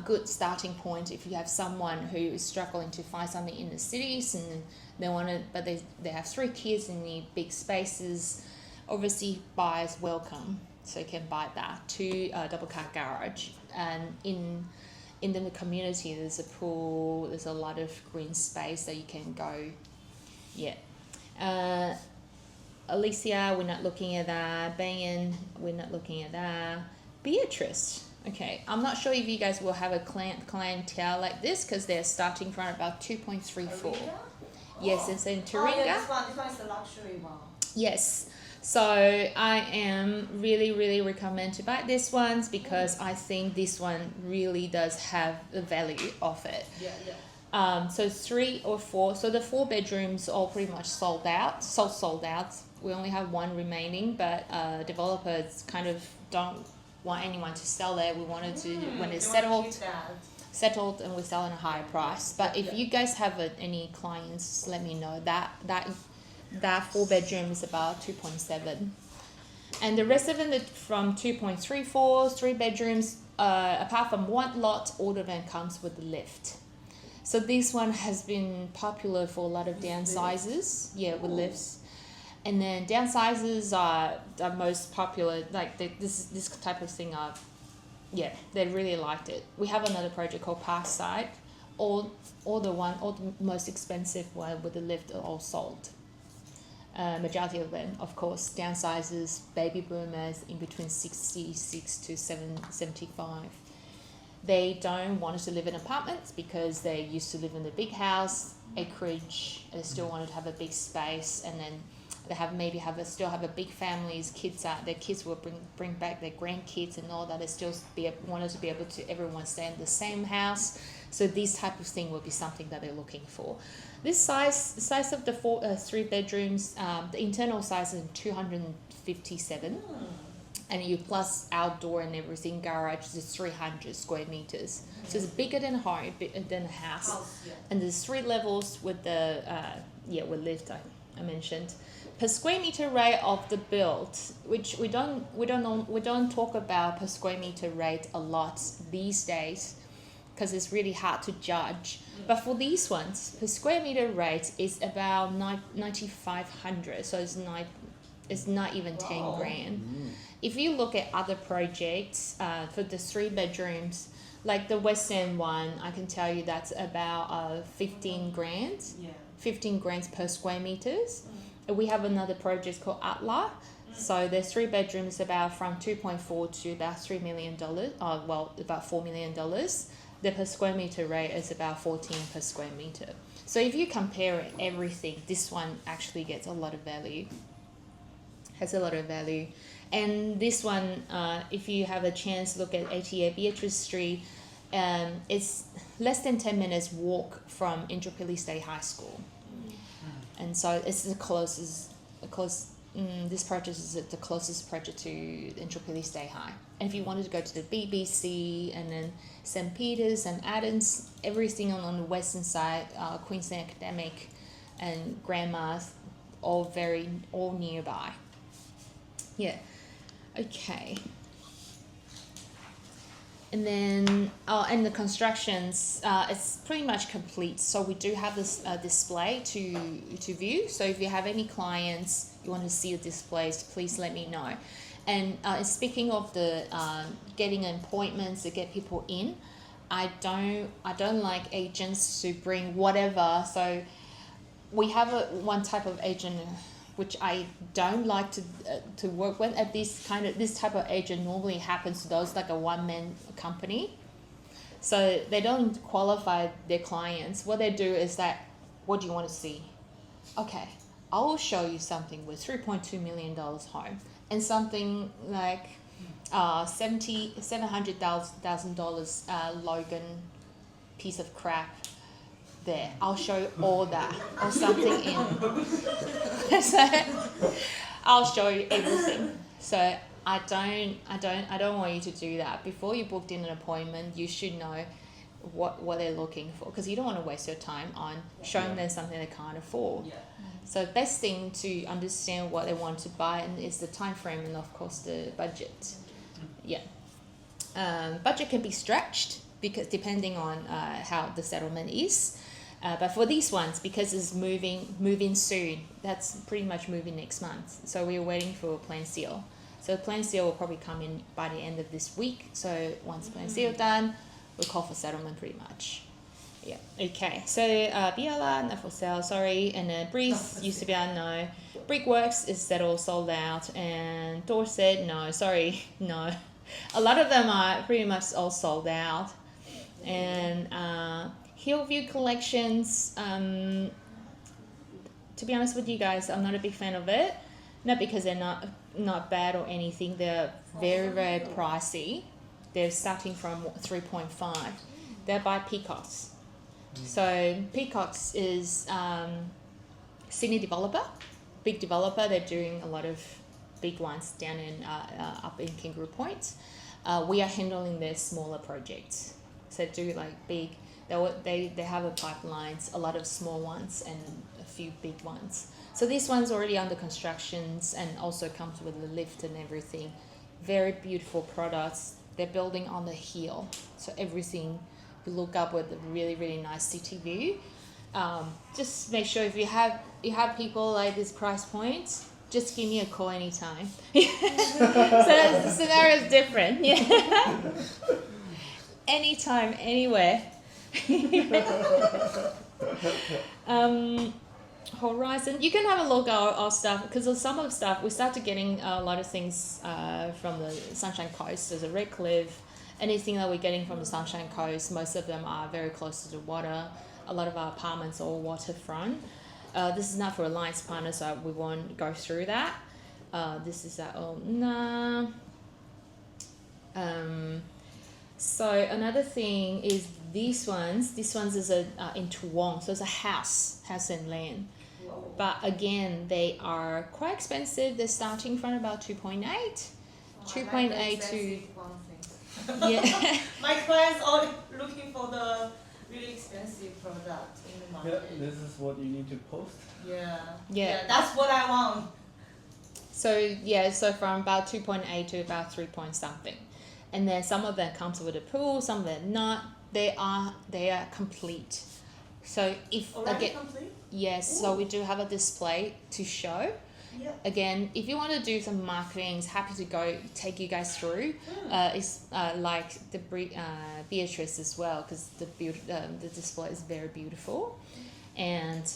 Good starting point if you have someone who is struggling to find something in the cities and they have 3 kids and need big spaces. Obviously, buyers welcome, so you can buy that. 2 double car garage, and in the community there's a pool. There's a lot of green space that you can go. Yeah. Alicia, we're not looking at that. Bayan, we're not looking at that. Beatrice, okay. I'm not sure if you guys will have a clientele like this because they're starting from about 2.34. Yes, it's in Taringa. Oh, yeah, this one is the luxury one. Yes. So I am really recommend to buy this ones because I think this one really does have the value of it. Yeah. So 3 or 4. So the 4 bedrooms all pretty much sold out. We only have 1 remaining, but developers kind of don't want anyone to sell it. We wanted to when it's they wanna keep settled and we sell at a higher price. But if you guys have any clients, let me know. That 4-bedroom is about 2.7, and the rest of them from 2.34, 3 bedrooms. Apart from one lot, all of them comes with a lift. So this one has been popular for a lot of downsizers. Yeah, with lifts. And then downsizers are the most popular. Like this type of thing are, yeah, they really liked it. We have another project called Parkside. All the most expensive one with the lift are all sold. Majority of them, of course, downsizers, baby boomers in between 66 to 75. They don't want us to live in apartments because they used to live in a big house, acreage. They still wanted to have a big space, and then they still have a big families. Their kids will bring back their grandkids and all that. They still wanted to be able to everyone stay in the same house. So this type of thing will be something that they're looking for. This size of the 3 bedrooms, the internal size is 257. And you plus outdoor and everything, garage is 300 square meters. So it's bigger than a house. And there's 3 levels with the with lift I mentioned. Per square meter rate of the build, which we don't talk about per square meter rate a lot these days, because it's really hard to judge. But for these ones, per square meter rate is about 9,500. So it's not even 10 grand. If you look at other projects for the 3 bedrooms, like the West End one, I can tell you that's about 15 grand. 15 grand per square meters. We have another project called Atla. So there's 3 bedrooms about from 2.4 to about $3 million. About $4 million. The per square meter rate is about 14 per square meter. So if you compare everything, this one actually gets a lot of value. Has a lot of value. And this one, if you have a chance, look at ATA Beatrice Street. It's less than 10 minutes walk from Indooroopilly State High School. And so it's this project is the closest project to Indooroopilly State High. And if you wanted to go to the BBC and then St. Peter's and Adams, everything on the western side, Queensland Academic and Grandma's, all nearby. Yeah. Okay. And then, and the constructions, it's pretty much complete. So we do have this display to view. So if you have any clients you want to see the displays, please let me know. And speaking of the getting appointments to get people in, I don't like agents to bring whatever. So we have one type of agent which I don't like to work with. At this type of agent normally happens to those like a one-man company. So they don't qualify their clients. What they do is that, what do you want to see? Okay, I will show you something with $3.2 million home and something like $700,000 Logan piece of crap. There, I'll show you all that or something in. So I'll show you everything. So I don't want you to do that. Before you booked in an appointment, you should know what they're looking for, because you don't want to waste your time on showing them something they can't afford. So best thing to understand what they want to buy and is the time frame and of course the budget. Budget can be stretched because depending on how the settlement is. But for these ones, because it's moving soon, that's pretty much moving next month. So we're waiting for plan seal. So plan seal will probably come in by the end of this week. So once plan seal done, we'll call for settlement pretty much. Yeah. Okay. So BLR not for sale. Sorry. And then Breeze used to be no. Brickworks is settled, sold out, and Dorset no. Sorry, no. A lot of them are pretty much all sold out. And Hillview Collections, to be honest with you guys, I'm not a big fan of it. Not because they're not bad or anything. They're very, very pricey. They're starting from 3.5. They're by Peacocks. So Peacocks is Sydney developer, big developer. They're doing a lot of big ones down in up in Kangaroo Point. We are handling their smaller projects. So do like big. They have a pipelines, a lot of small ones and a few big ones. So this one's already under constructions and also comes with a lift and everything. Very beautiful products. They're building on the hill, so everything you look up with a really, really nice city view. Just make sure if you have people like this price point, just give me a call anytime. So the scenario is different. Yeah. Anytime, anywhere. Horizon, you can have a look at our stuff, because some of the stuff we started getting a lot of things from the Sunshine Coast. There's a Red Cliff, anything that we're getting from the Sunshine Coast, most of them are very close to the water. A lot of our apartments are all waterfront. This is not for alliance partners, so we won't go through that. This is our own. So another thing is these ones. This one's is in Toowong, so it's a house and land. Whoa. But again, they are quite expensive. They're starting from about 2.8. Oh, 2.8 to yeah. My clients are looking for the really expensive product in the market. Yeah, this is what you need to post. Yeah. That's what I want. So from about 2.8 to about 3 point something, and then some of them comes with a pool, some of them not. They are complete. So if Already again, complete? yes, so we do have a display to show. Yeah. Again, if you want to do some marketing, it's happy to go take you guys through. It's like the Beatrice as well, because the display is very beautiful, and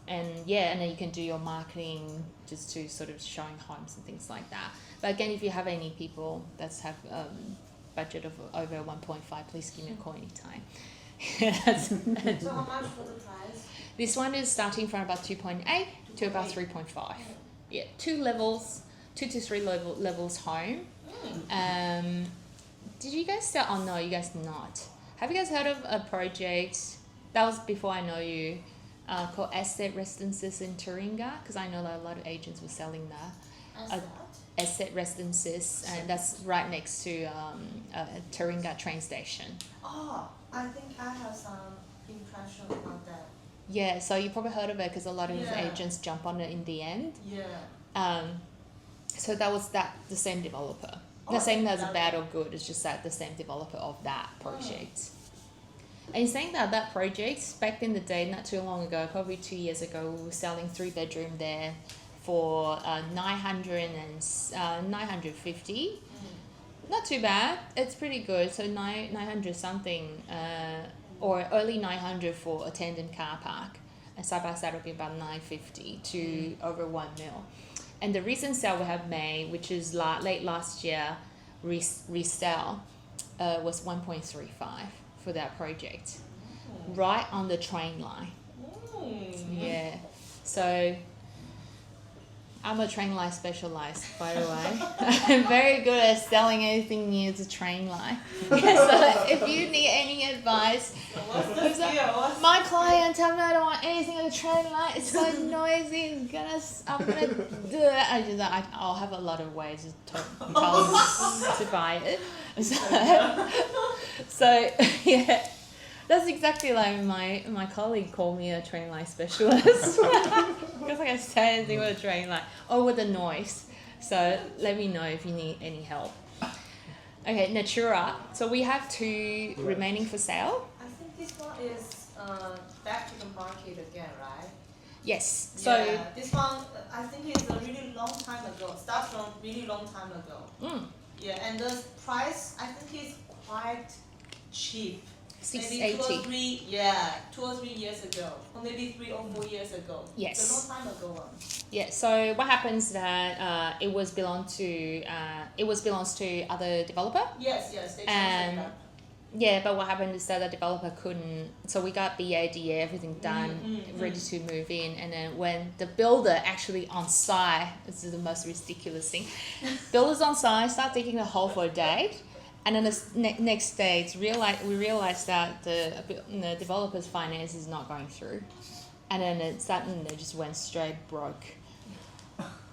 then you can do your marketing just to sort of showing homes and things like that. But again, if you have any people that have budget of over 1.5, please give me a call anytime. So how much for the price? This one is starting from about 2.8 to about 3.5. Yeah, 2 to 3 levels home. Did you guys start? Oh no, you guys not. Have you guys heard of a project that was before I know you, called Asset Residences in Taringa? Because I know that a lot of agents were selling that. Asset Residences, and that's right next to Taringa train station. Oh, I think I have some impression about that. Yeah, so you probably heard of it because a lot of Yeah. agents jump on it in the end. Yeah. So that was the same developer. Oh, The same as that- bad or good, it's just that the same developer of that project. And saying that project, back in the day, not too long ago, probably 2 years ago, we were selling 3-bedroom there for 950. Not too bad. It's pretty good. So 900 something, or early 900 for a tandem car park, and side by side will be about 950 to over 1 mil. And the recent sale we have made, which is late last year, resale, was 1.35 for that project, right on the train line. Yeah. So I'm a train line specialist, by the way. I'm very good at selling anything near the train line. So if you need any advice, my client tell me I don't want anything on the train line. It's so noisy. I'm gonna do it. I'll have a lot of ways to buy it. So yeah. That's exactly like my colleague called me a train line specialist. Because I can say anything with a train line or with the noise. So let me know if you need any help. Okay, Natura. So we have 2 remaining for sale. I think this one is back to the market again, right? Yes. So yeah, this one I think is a really long time ago. Starts from really long time ago. Yeah, and the price I think is quite cheap. Maybe 680. 2 or 3 years ago, or maybe 3 or 4 years ago. Yes. It's a long time ago one. Yeah. So what happens that it belongs to other developer. Yes, they changed that. Yeah, but what happened is that the developer couldn't. So we got BADA, everything done, ready to move in, and then when the builder actually on site, this is the most ridiculous thing. Builders on site start digging the hole for a day. And then the next day, we realized that the developer's finance is not going through, and then suddenly they just went straight broke.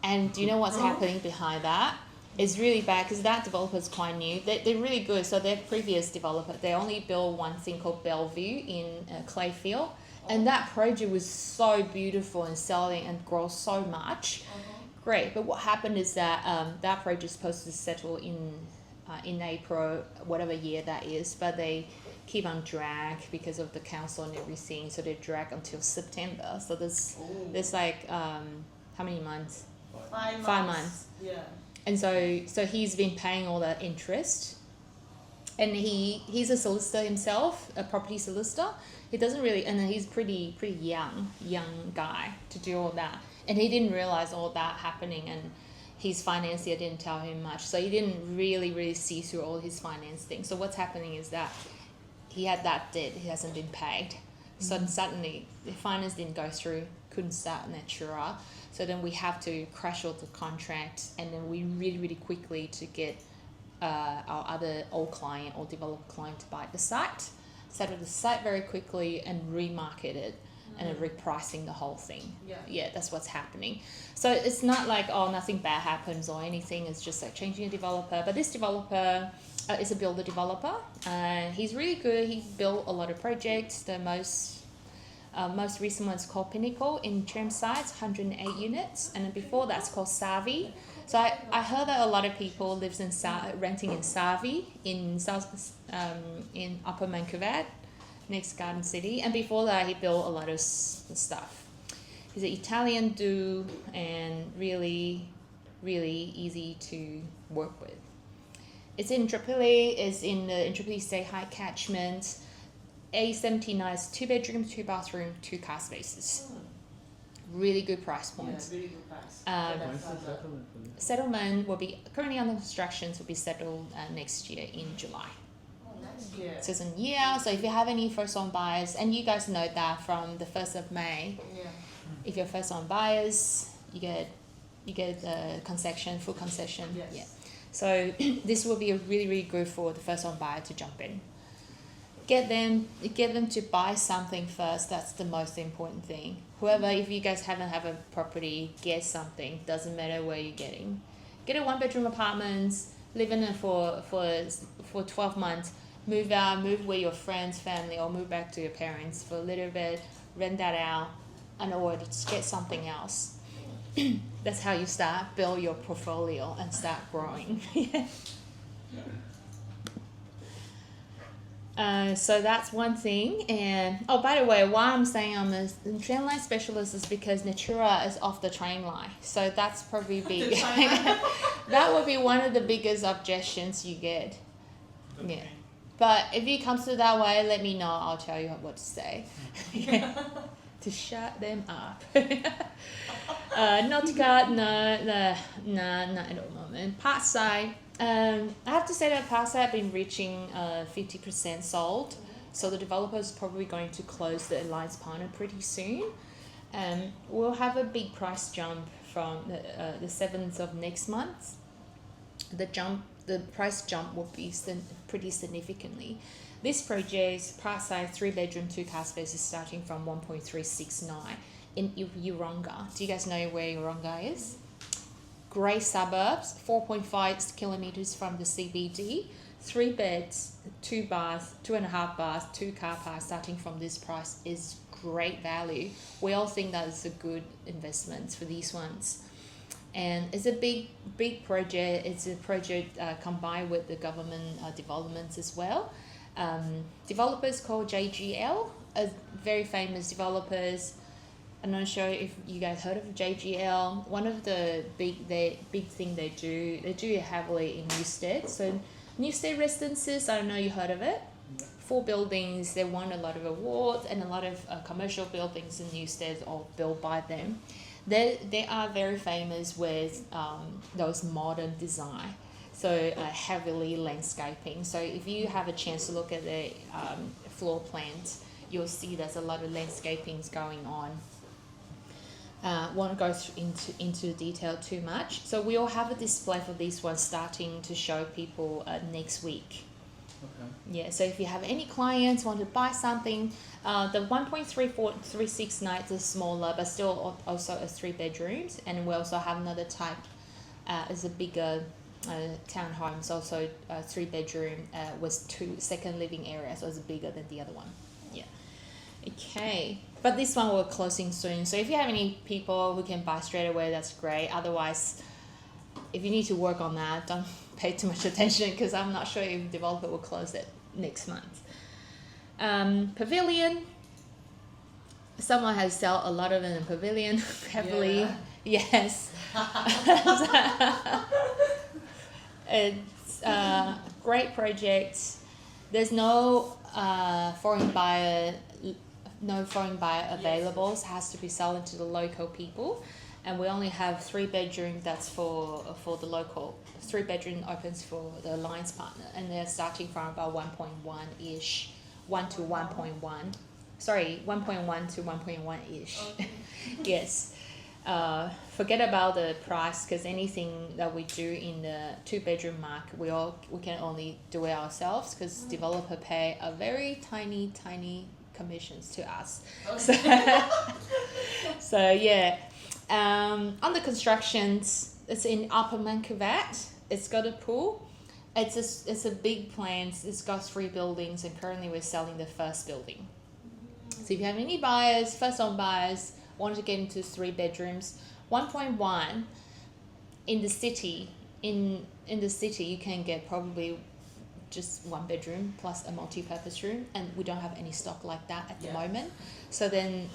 And do you know what's happening behind that? It's really bad because that developer is quite new. They're really good. So their previous developer, they only built one thing called Bellevue in Clayfield. And that project was so beautiful and selling and grow so much. Great. But what happened is that that project is supposed to settle in April, whatever year that is. But they keep on drag because of the council and everything. So they drag until September. So there's like, how many months? 5 months. 5 months. Yeah. And so he's been paying all the interest. And he's a solicitor himself, a property solicitor. He doesn't really, and he's pretty young guy to do all that. And he didn't realize all that happening, and his financier didn't tell him much. So he didn't really see through all his finance things. So what's happening is that he had that debt, he hasn't been paid. So then suddenly the finance didn't go through, couldn't start Natura. So then we have to crash all the contracts, and then we really quickly to get our other old client or developer client to buy the site, settle the site very quickly and remarket it and then repricing the whole thing. Yeah, that's what's happening. So it's not like, oh, nothing bad happens or anything. It's just like changing a developer. But this developer is a builder developer. He's really good. He's built a lot of projects. The most recent one's called Pinnacle in Chermside, 108 units. And then before that's called Savi. So I heard that a lot of people lives in renting in Savi in in Upper Mankavat, next Garden City. And before that, he built a lot of stuff. He's an Italian dude and really easy to work with. It's in Tripoli. It's in the Tripoli State High Catchment. A79 is 2 bedroom, 2 bathroom, 2 car spaces. Really good price point. Yeah, really good price. When's the settlement for this? Settlement will be currently under construction, will be settled next year in July. Next year. So it's a year. So if you have any first-time buyers, and you guys know that from the 1st of May, Yeah. if you're first-time buyers, you get the concession, full concession. Yes. Yeah. So this will be a really good for the first-time buyer to jump in. Get them to buy something first. That's the most important thing. Whoever, if you guys haven't have a property, get something. Doesn't matter where you're getting. Get a 1-bedroom apartment, live in it for 12 months. Move out, move with your friends, family, or move back to your parents for a little bit. Rent that out, and or just get something else. That's how you start build your portfolio and start growing. So that's one thing. And oh, by the way, why I'm saying I'm a train line specialist is because Natura is off the train line, so that's probably big. That would be one of the biggest objections you get. Okay. Yeah, but if it comes to that way, let me know. I'll tell you what to say. To shut them up. Nautica, no, not at the moment. Parkside. I have to say that Parkside have been reaching 50% sold, so the developer is probably going to close the alliance partner pretty soon. We'll have a big price jump from the 7th of next month. The price jump will be pretty significantly. This project, Parkside 3-bedroom, 2-car space, is starting from 1.369 in Urunga. Do you guys know where Urunga is? Great suburbs, 4.5 kilometers from the CBD, 3 beds, 2 baths, 2.5 baths, 2 car parks. Starting from this price is great value. We all think that it's a good investment for these ones, and it's a big project. It's a project combined with the government developments as well. Developers called JGL, very famous developers. I'm not sure if you guys heard of JGL. One of the big thing they do heavily in Newstead. So Newstead Residences, I don't know you heard of it. 4 buildings, they won a lot of awards, and a lot of commercial buildings in Newstead are built by them. They are very famous with those modern design. So heavily landscaping. So if you have a chance to look at the floor plans, you'll see there's a lot of landscapings going on. Won't go into detail too much. So we'll have a display for these ones starting to show people next week. Okay. Yeah, so if you have any clients want to buy something, the 1.3436 is smaller, but still also a 3 bedrooms, and we also have another type, is a bigger townhomes, also 3 bedroom with 2 second living areas, so it's bigger than the other one. Yeah. Okay, but this one we're closing soon. So if you have any people who can buy straight away, that's great. Otherwise, if you need to work on that, don't pay too much attention because I'm not sure if developer will close it next month. Pavilion. Someone has sold a lot of it in pavilion heavily. Yeah. Yes. It's a great project. There's no foreign buyer available. It has to be sold to the local people. And we only have 3 bedroom that's for the local. 3 bedroom opens for the alliance partner, and they're starting from about 1.1-ish, 1 to 1.1. Sorry, 1.1 to 1.1-ish. Okay. Yes. Forget about the price because anything that we do in the 2 bedroom mark, we can only do it ourselves because developer pay a very tiny commissions to us. Okay. So yeah. On the constructions, it's in Upper Mankavat. It's got a pool. It's a big plan. It's got 3 buildings, and currently we're selling the first building. So if you have any buyers, first-time buyers, want to get into 3 bedrooms, 1.1 in the city. In the city, you can get probably just 1 bedroom plus a multi-purpose room, and we don't have any stock like that at the moment. So then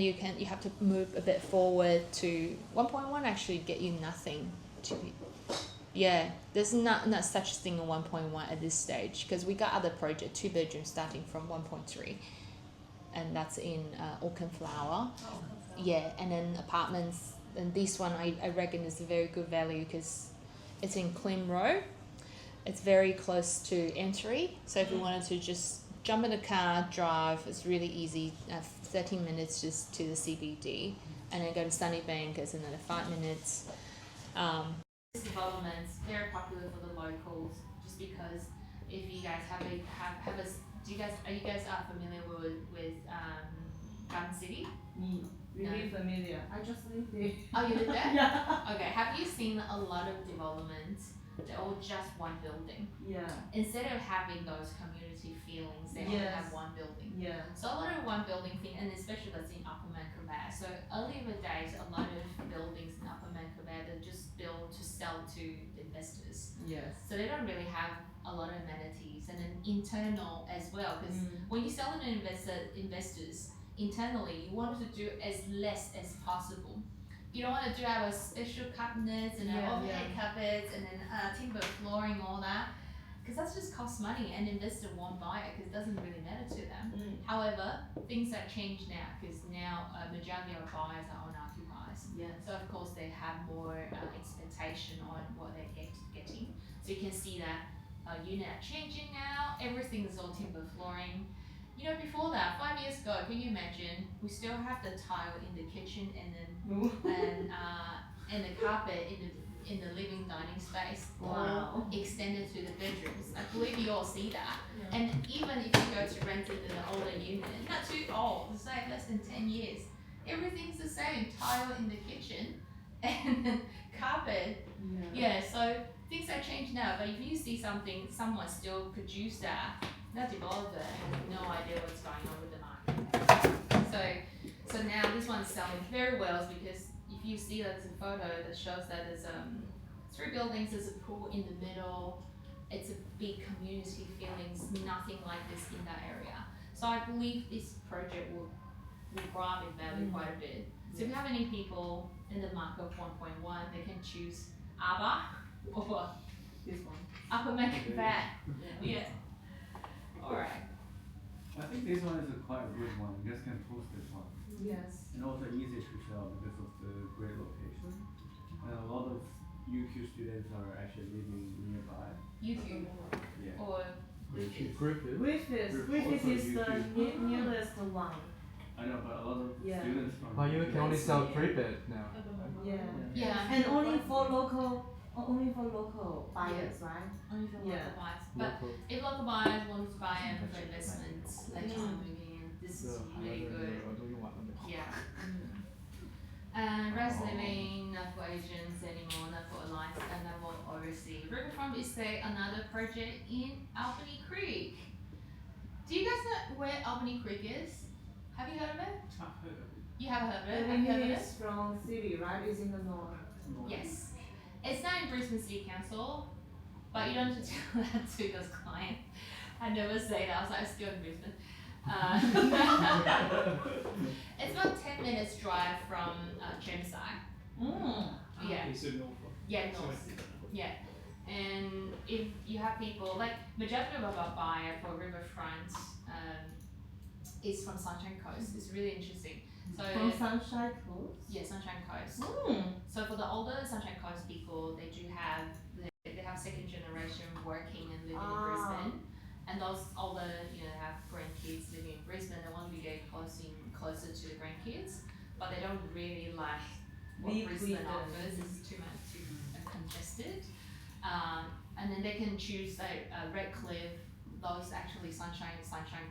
you have to move a bit forward to 1.1. Actually, get you nothing. There's not such thing in 1.1 at this stage because we got other project 2 bedrooms starting from 1.3, and that's in Auckland Flower. Yeah, and then apartments, and this one I reckon is a very good value because it's in Clem Road. It's very close to entry, so if you wanted to just jump in a car, drive, it's really easy. 13 minutes just to the CBD, and then go to Sunnybank, it's another 5 minutes. This development's very popular for the locals, just because if you guys are you guys familiar with Garden City? Really familiar. I just live there. Oh, you live there? Yeah. Okay. Have you seen a lot of developments? They're all just one building. Yeah. Instead of having those community feelings, they only have one building. Yeah. So a lot of one building thing, and especially that's in Upper Mankavat. So earlier days, a lot of buildings in Upper Mankavat are just built to sell to investors. Yes. So they don't really have a lot of amenities, and then internal as well. Because when you sell to investors internally, you want to do as less as possible. You don't want to do our special cabinets and our overhead cupboards and then timber flooring, all that, because that's just costs money and investor won't buy it because it doesn't really matter to them. However, things have changed now because now majority of buyers are owner occupiers. Yes. So of course they have more expectation on what they're getting. So you can see that unit are changing now. Everything is all timber flooring. You know, before that, 5 years ago, can you imagine? We still have the tile in the kitchen and then and the carpet in the living dining space, all extended to the bedrooms. I believe you all see that. Yeah. And even if you go to rent it in an older unit, not too old, it's like less than 10 years, everything's the same. Tile in the kitchen and carpet. Yeah. So things have changed now. But if you see someone still produce that. That developer has no idea what's going on with the market. So now this one's selling very well because if you see there's a photo that shows that there's 3 buildings, there's a pool in the middle, it's a big community feelings, nothing like this in that area. So I believe this project will grab in value quite a bit. So if you have any people in the market of 1.1, they can choose ABBA or This one. Upper Mankavat. Yeah. Alright. I think this one is a quite good one. You guys can post this one. Yes. And also easy to sell because of the great location. And a lot of UQ students are actually living nearby. UQ Yeah. or Griffith. Griffith is the nearest one. I know, but a lot of students from. But you can only sell 3 bed now. Yeah. And only for local buyers, right? Only for local buyers. But even local buyers want to buy it for investments later on moving in, this is really good. Yeah. And rest living, not for agents anymore, not for alliance, and not for overseas. Riverfront Estate, another project in Albany Creek. Do you guys know where Albany Creek is? Have you heard of it? I've heard of it. You have heard of it? Have you heard of it? It's from city, right? It's in the north. Yes. It's not in Brisbane City Council, but you don't have to tell that to those clients. I never say that, I was like, I'm still in Brisbane. It's about 10 minutes drive from Chermside. Yeah. Is it north? Yeah, north. Yeah. And if you have people, like, majority of our buyer for Riverfront is from Sunshine Coast. It's really interesting. So From Sunshine Coast? yeah, Sunshine Coast. So for the older Sunshine Coast people, they do have they have second generation working and living in Brisbane, and those older have grandkids living in Brisbane. They want to be getting closer to the grandkids, but they don't really like what Brisbane offers. It's too much too congested, and then they can choose like Redcliffe. Those actually Sunshine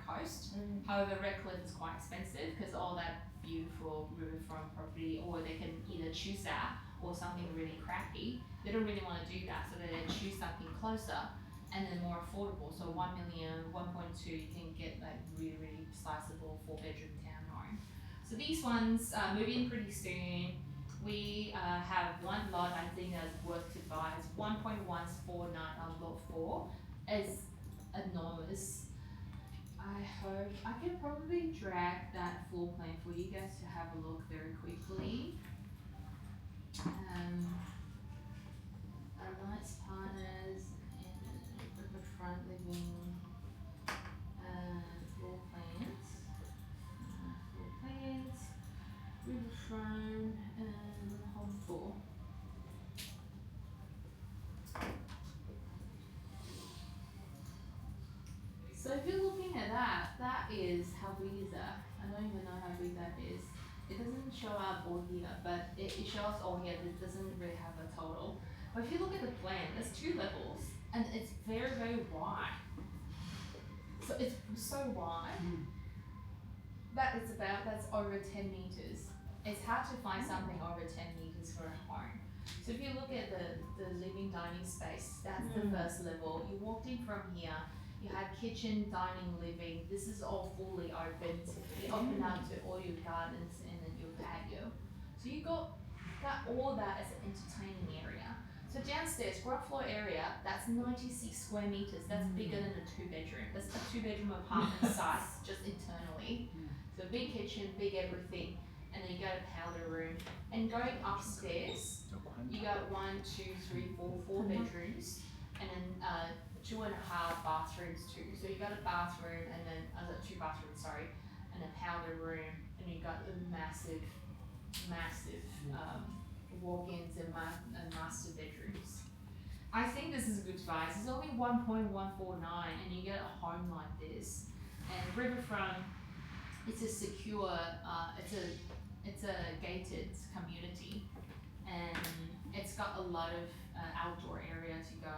Coast. However, Redcliffe is quite expensive because all that beautiful riverfront property, or they can either choose that or something really crappy. They don't really want to do that, so they choose something closer and then more affordable. So 1 million, 1.2, you can get like really sizable 4-bedroom townhome. So these ones move in pretty soon. We have one lot I think that's worth to buy. It's 1.149 on lot 4. It's enormous. I hope I can probably drag that floor plan for you guys to have a look very quickly. Alliance partners and riverfront living floor plans. Riverfront and home tour. So if you're looking at that, that is how big is that? I don't even know how big that is. It doesn't show up all here, but it shows all here. It doesn't really have a total. But if you look at the plan, there's 2 levels, and it's very wide. So it's so wide. That's over 10 meters. It's hard to find something over 10 meters for a home. So if you look at the living dining space, that's the first level. You walked in from here. You had kitchen, dining, living. This is all fully open. You open up to all your gardens and then your patio. So you got all that as an entertaining area. So downstairs, ground floor area, that's 96 square meters. That's bigger than a 2-bedroom. That's a 2-bedroom apartment size just internally. So big kitchen, big everything. And then you got a powder room. And going upstairs, you got 1, 2, 3, 4 bedrooms. And then 2.5 bathrooms too. So you got a bathroom and then 2 bathrooms, sorry, and a powder room, and you got the massive walk-ins and master bedrooms. I think this is a good price. It's only 1.149, and you get a home like this. And Riverfront, it's a secure, it's a gated community, and it's got a lot of outdoor area to go.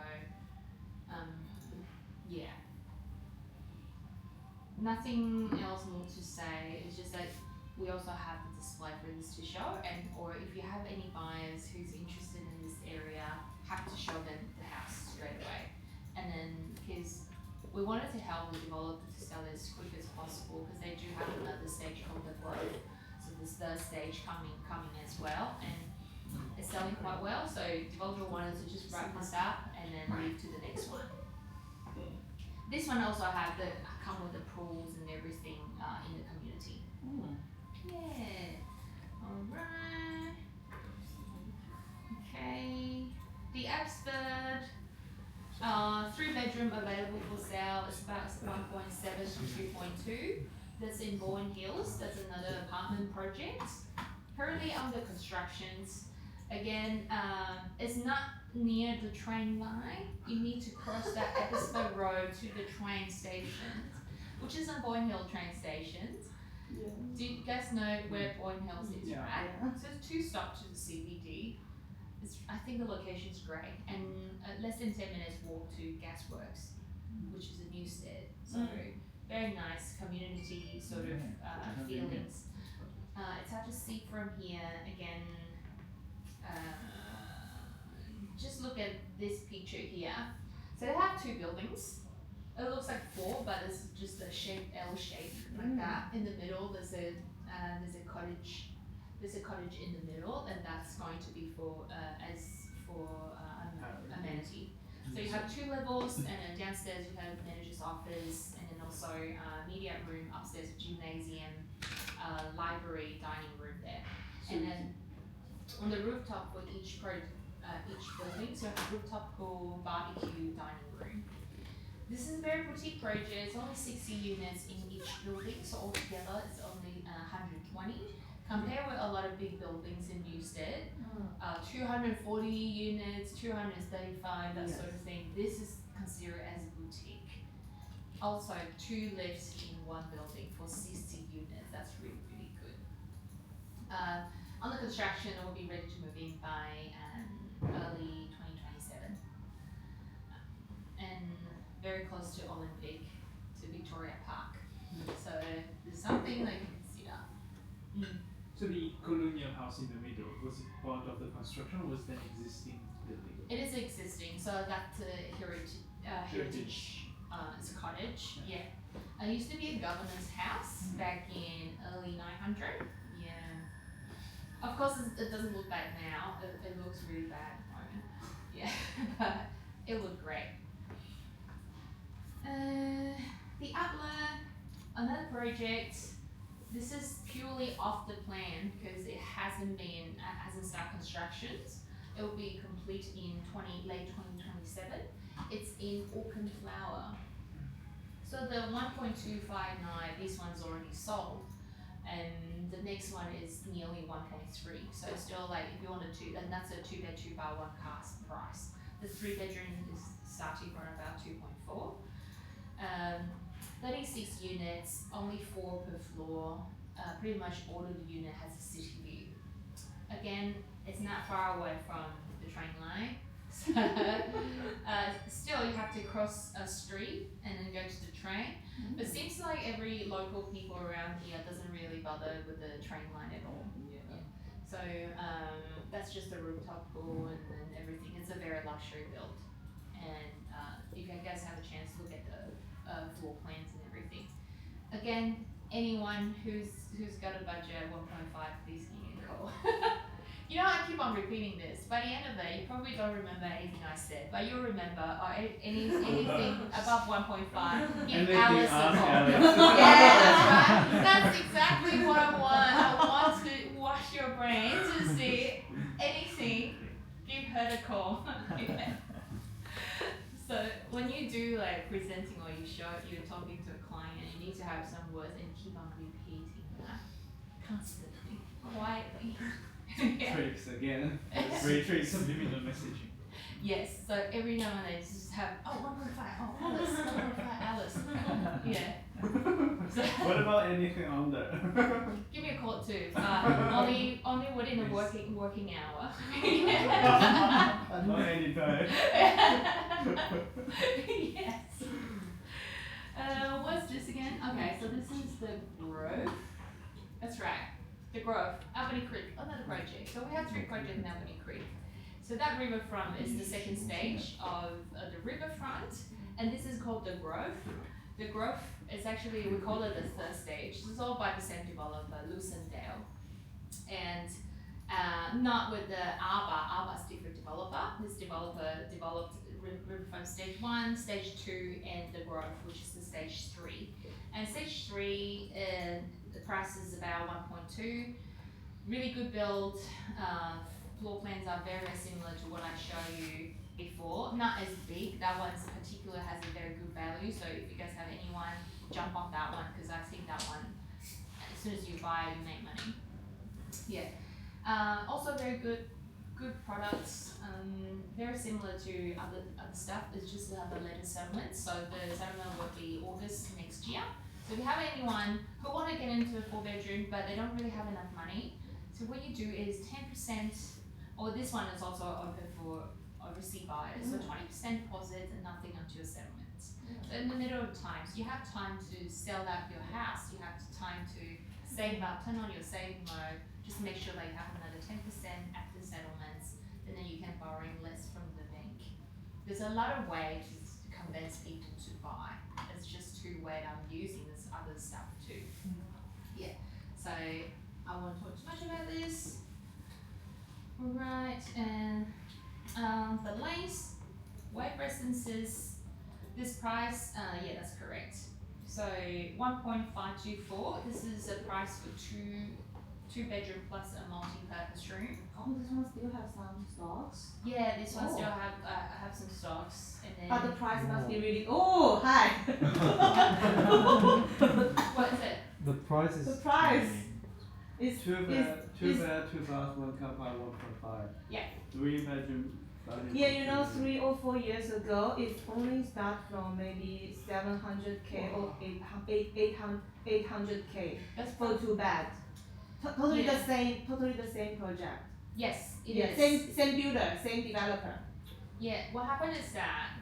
Yeah. Nothing else more to say. It's just that we also have the display for this to show, and or if you have any buyers who's interested in this area, have to show them the house straight away. And then because we wanted to help the developer to sell it as quick as possible, because they do have another stage called the growth. So this 3rd stage coming as well, and it's selling quite well. So developer wanted to just wrap this up and then move to the next one. This one also come with the pools and everything in the community. Yeah. Alright. Okay. The Abbotsford 3-bedroom available for sale is about 1.7 to 2.2. That's in Bowen Hills. That's another apartment project. Currently under constructions. Again, it's not near the train line. You need to cross that Abbotsford Road to the train station, which is on Bowen Hill train stations. Yeah. Do you guys know where Bowen Hills is, Yeah. right? So it's 2 stops to the CBD. I think the location's great, and less than 10 minutes walk to Gasworks. which is a Newstead. So very nice community sort of feelings. It's hard to see from here again. Just look at this picture here. So they have two buildings. It looks like four, but it's just a shape L shape like that. In the middle, there's a cottage. There's a cottage in the middle, and that's going to be for amenity. So you have 2 levels, and then downstairs you have manager's office, and then also media room, upstairs gymnasium, library, dining room there. And then on the rooftop for each building, so you have rooftop pool, barbecue, dining room. This is a very boutique project. It's only 60 units in each building, so altogether it's only 120. Compare with a lot of big buildings in Newstead, 240 units, 235, that sort of thing. This is considered as a boutique. Also, 2 lifts in one building for 60 units. That's really, really good. On the construction, it will be ready to move in by early 2027. And very close to Olympic, to Victoria Park. So there's something that you can consider. So the colonial house in the middle, was it part of the construction or was that existing building? It is existing, so that's a heritage. It's a cottage. Yeah. It used to be a governor's house back in early 900. Yeah. Of course, it doesn't look bad now. It looks really bad at the moment. Yeah, but it looked great. The Atlas, another project. This is purely off the plan because it hasn't started constructions. It will be complete in late 2027. It's in Auckland Flower. So the 1.259, this one's already sold, and the next one is nearly 1.3. So it's still like if you want and that's a 2-bed 2-bar 1-car price. The 3-bedroom is starting from about 2.4. 36 units, only 4 per floor. Pretty much all of the unit has a city view. Again, it's not far away from the train line. So, still, you have to cross a street and then go to the train. But it seems like every local people around here doesn't really bother with the train line at all. Yeah. So that's just a rooftop pool and everything. It's a very luxury build. And if you guys have a chance, look at the floor plans and everything. Again, anyone who's got a budget at 1.5, please give me a call. You know, I keep on repeating this. By the end of it, you probably don't remember anything I said, but you'll remember anything above 1.5. Give Alice a call. Yeah, that's right. That's exactly what I want. I want to wash your brain to see anything. Give her the call. Yeah. So when you do like presenting or you're talking to a client, you need to have some words and keep on repeating that constantly, quietly. Yeah. Tricks again. Three tricks. Subliminal messaging. Yes, so every now and then just have 1.5, Alice. Yeah. So, What about anything under? give me a call too. Only within a working hour. Not anytime. Yes. What's this again? Okay, so this is the Grove. That's right. The Grove, Albany Creek, another project. So we have 3 projects in Albany Creek. So that riverfront is the second stage of the riverfront, and this is called the Grove. The Grove is actually, we call it the 3rd stage. This is all by the same developer, Lucendale. And not with the Arbor's different developer. This developer developed riverfront stage 1, stage 2, and the Grove, which is the stage 3. And stage 3, the price is about 1.2. Really good build. Floor plans are very, very similar to what I showed you before. Not as big. That one in particular has a very good value. So if you guys have anyone, jump off that one because I think that one, as soon as you buy, you make money. Yeah. Also very good products. Very similar to other stuff. It's just the later settlements. So the settlement will be August next year. So if you have anyone who want to get into a 4-bedroom but they don't really have enough money, so what you do is 10%, or this one is also open for overseas buyers, so 20% deposit and nothing until settlement. So in the middle of times, you have time to sell out your house, you have time to save up, turn on your saving mode, just make sure that you have another 10% after settlements, and then you can borrowing less from the bank. There's a lot of ways to convince people to buy. It's just two ways I'm using this other stuff too. Yeah, so I won't talk too much about this. Alright, and the length, weight references, this price, yeah, that's correct. So 1.524, this is a price for two bedroom plus a multi-purpose room. Oh, this one still have some stocks. Yeah, this one still have some stocks, and then. But the price must be really. Oh, hi. What is it? The price is. The price is two bed, two bath, 1 car park, 1.5. Yeah. 3 bedroom. Yeah, you know, 3 or 4 years ago, it only start from maybe 700K or 800K. That's for 2 bed. Totally Yeah. the same project. Yes, it Yeah, is. same builder, same developer. Yeah, what happened is that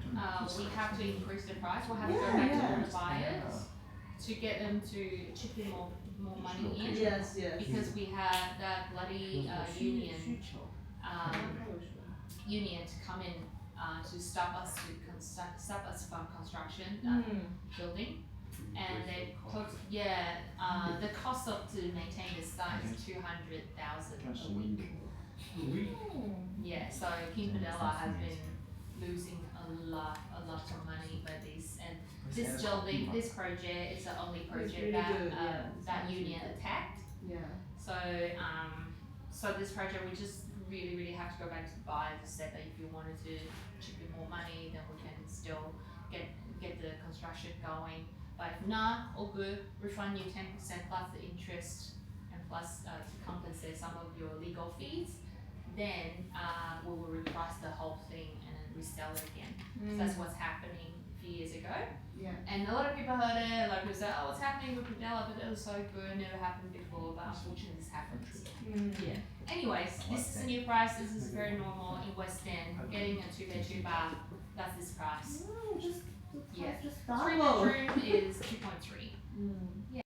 we have to increase the price. We'll have to go Yeah, back yeah. to all the buyers to get them to chip in more money in. Yes, yes. Because we had that bloody union to come in to stop us from construction building, and they the cost of to maintain the site is 200,000 a week. Yeah, so King Padella has been losing a lot of money by this, and this building, this project is the only project really that good, yeah. that union attacked. Yeah. So so this project we just really have to go back to the buyer to say that if you wanted to chip in more money, then we can still get the construction going. But if not, all good, refund you 10% plus the interest and plus to compensate some of your legal fees. Then we will reprice the whole thing and then resell it again. So that's what's happening a few years ago. Yeah. And a lot of people heard it, like people say, oh, what's happening with Padella? But it was so good, never happened before, but unfortunately this happened. Yeah. Anyways, this is a new price, this is very normal in West End. Getting a 2-bed, 2-bath, that's this price. Oh, just Yeah. just 3 bedroom is 2.3.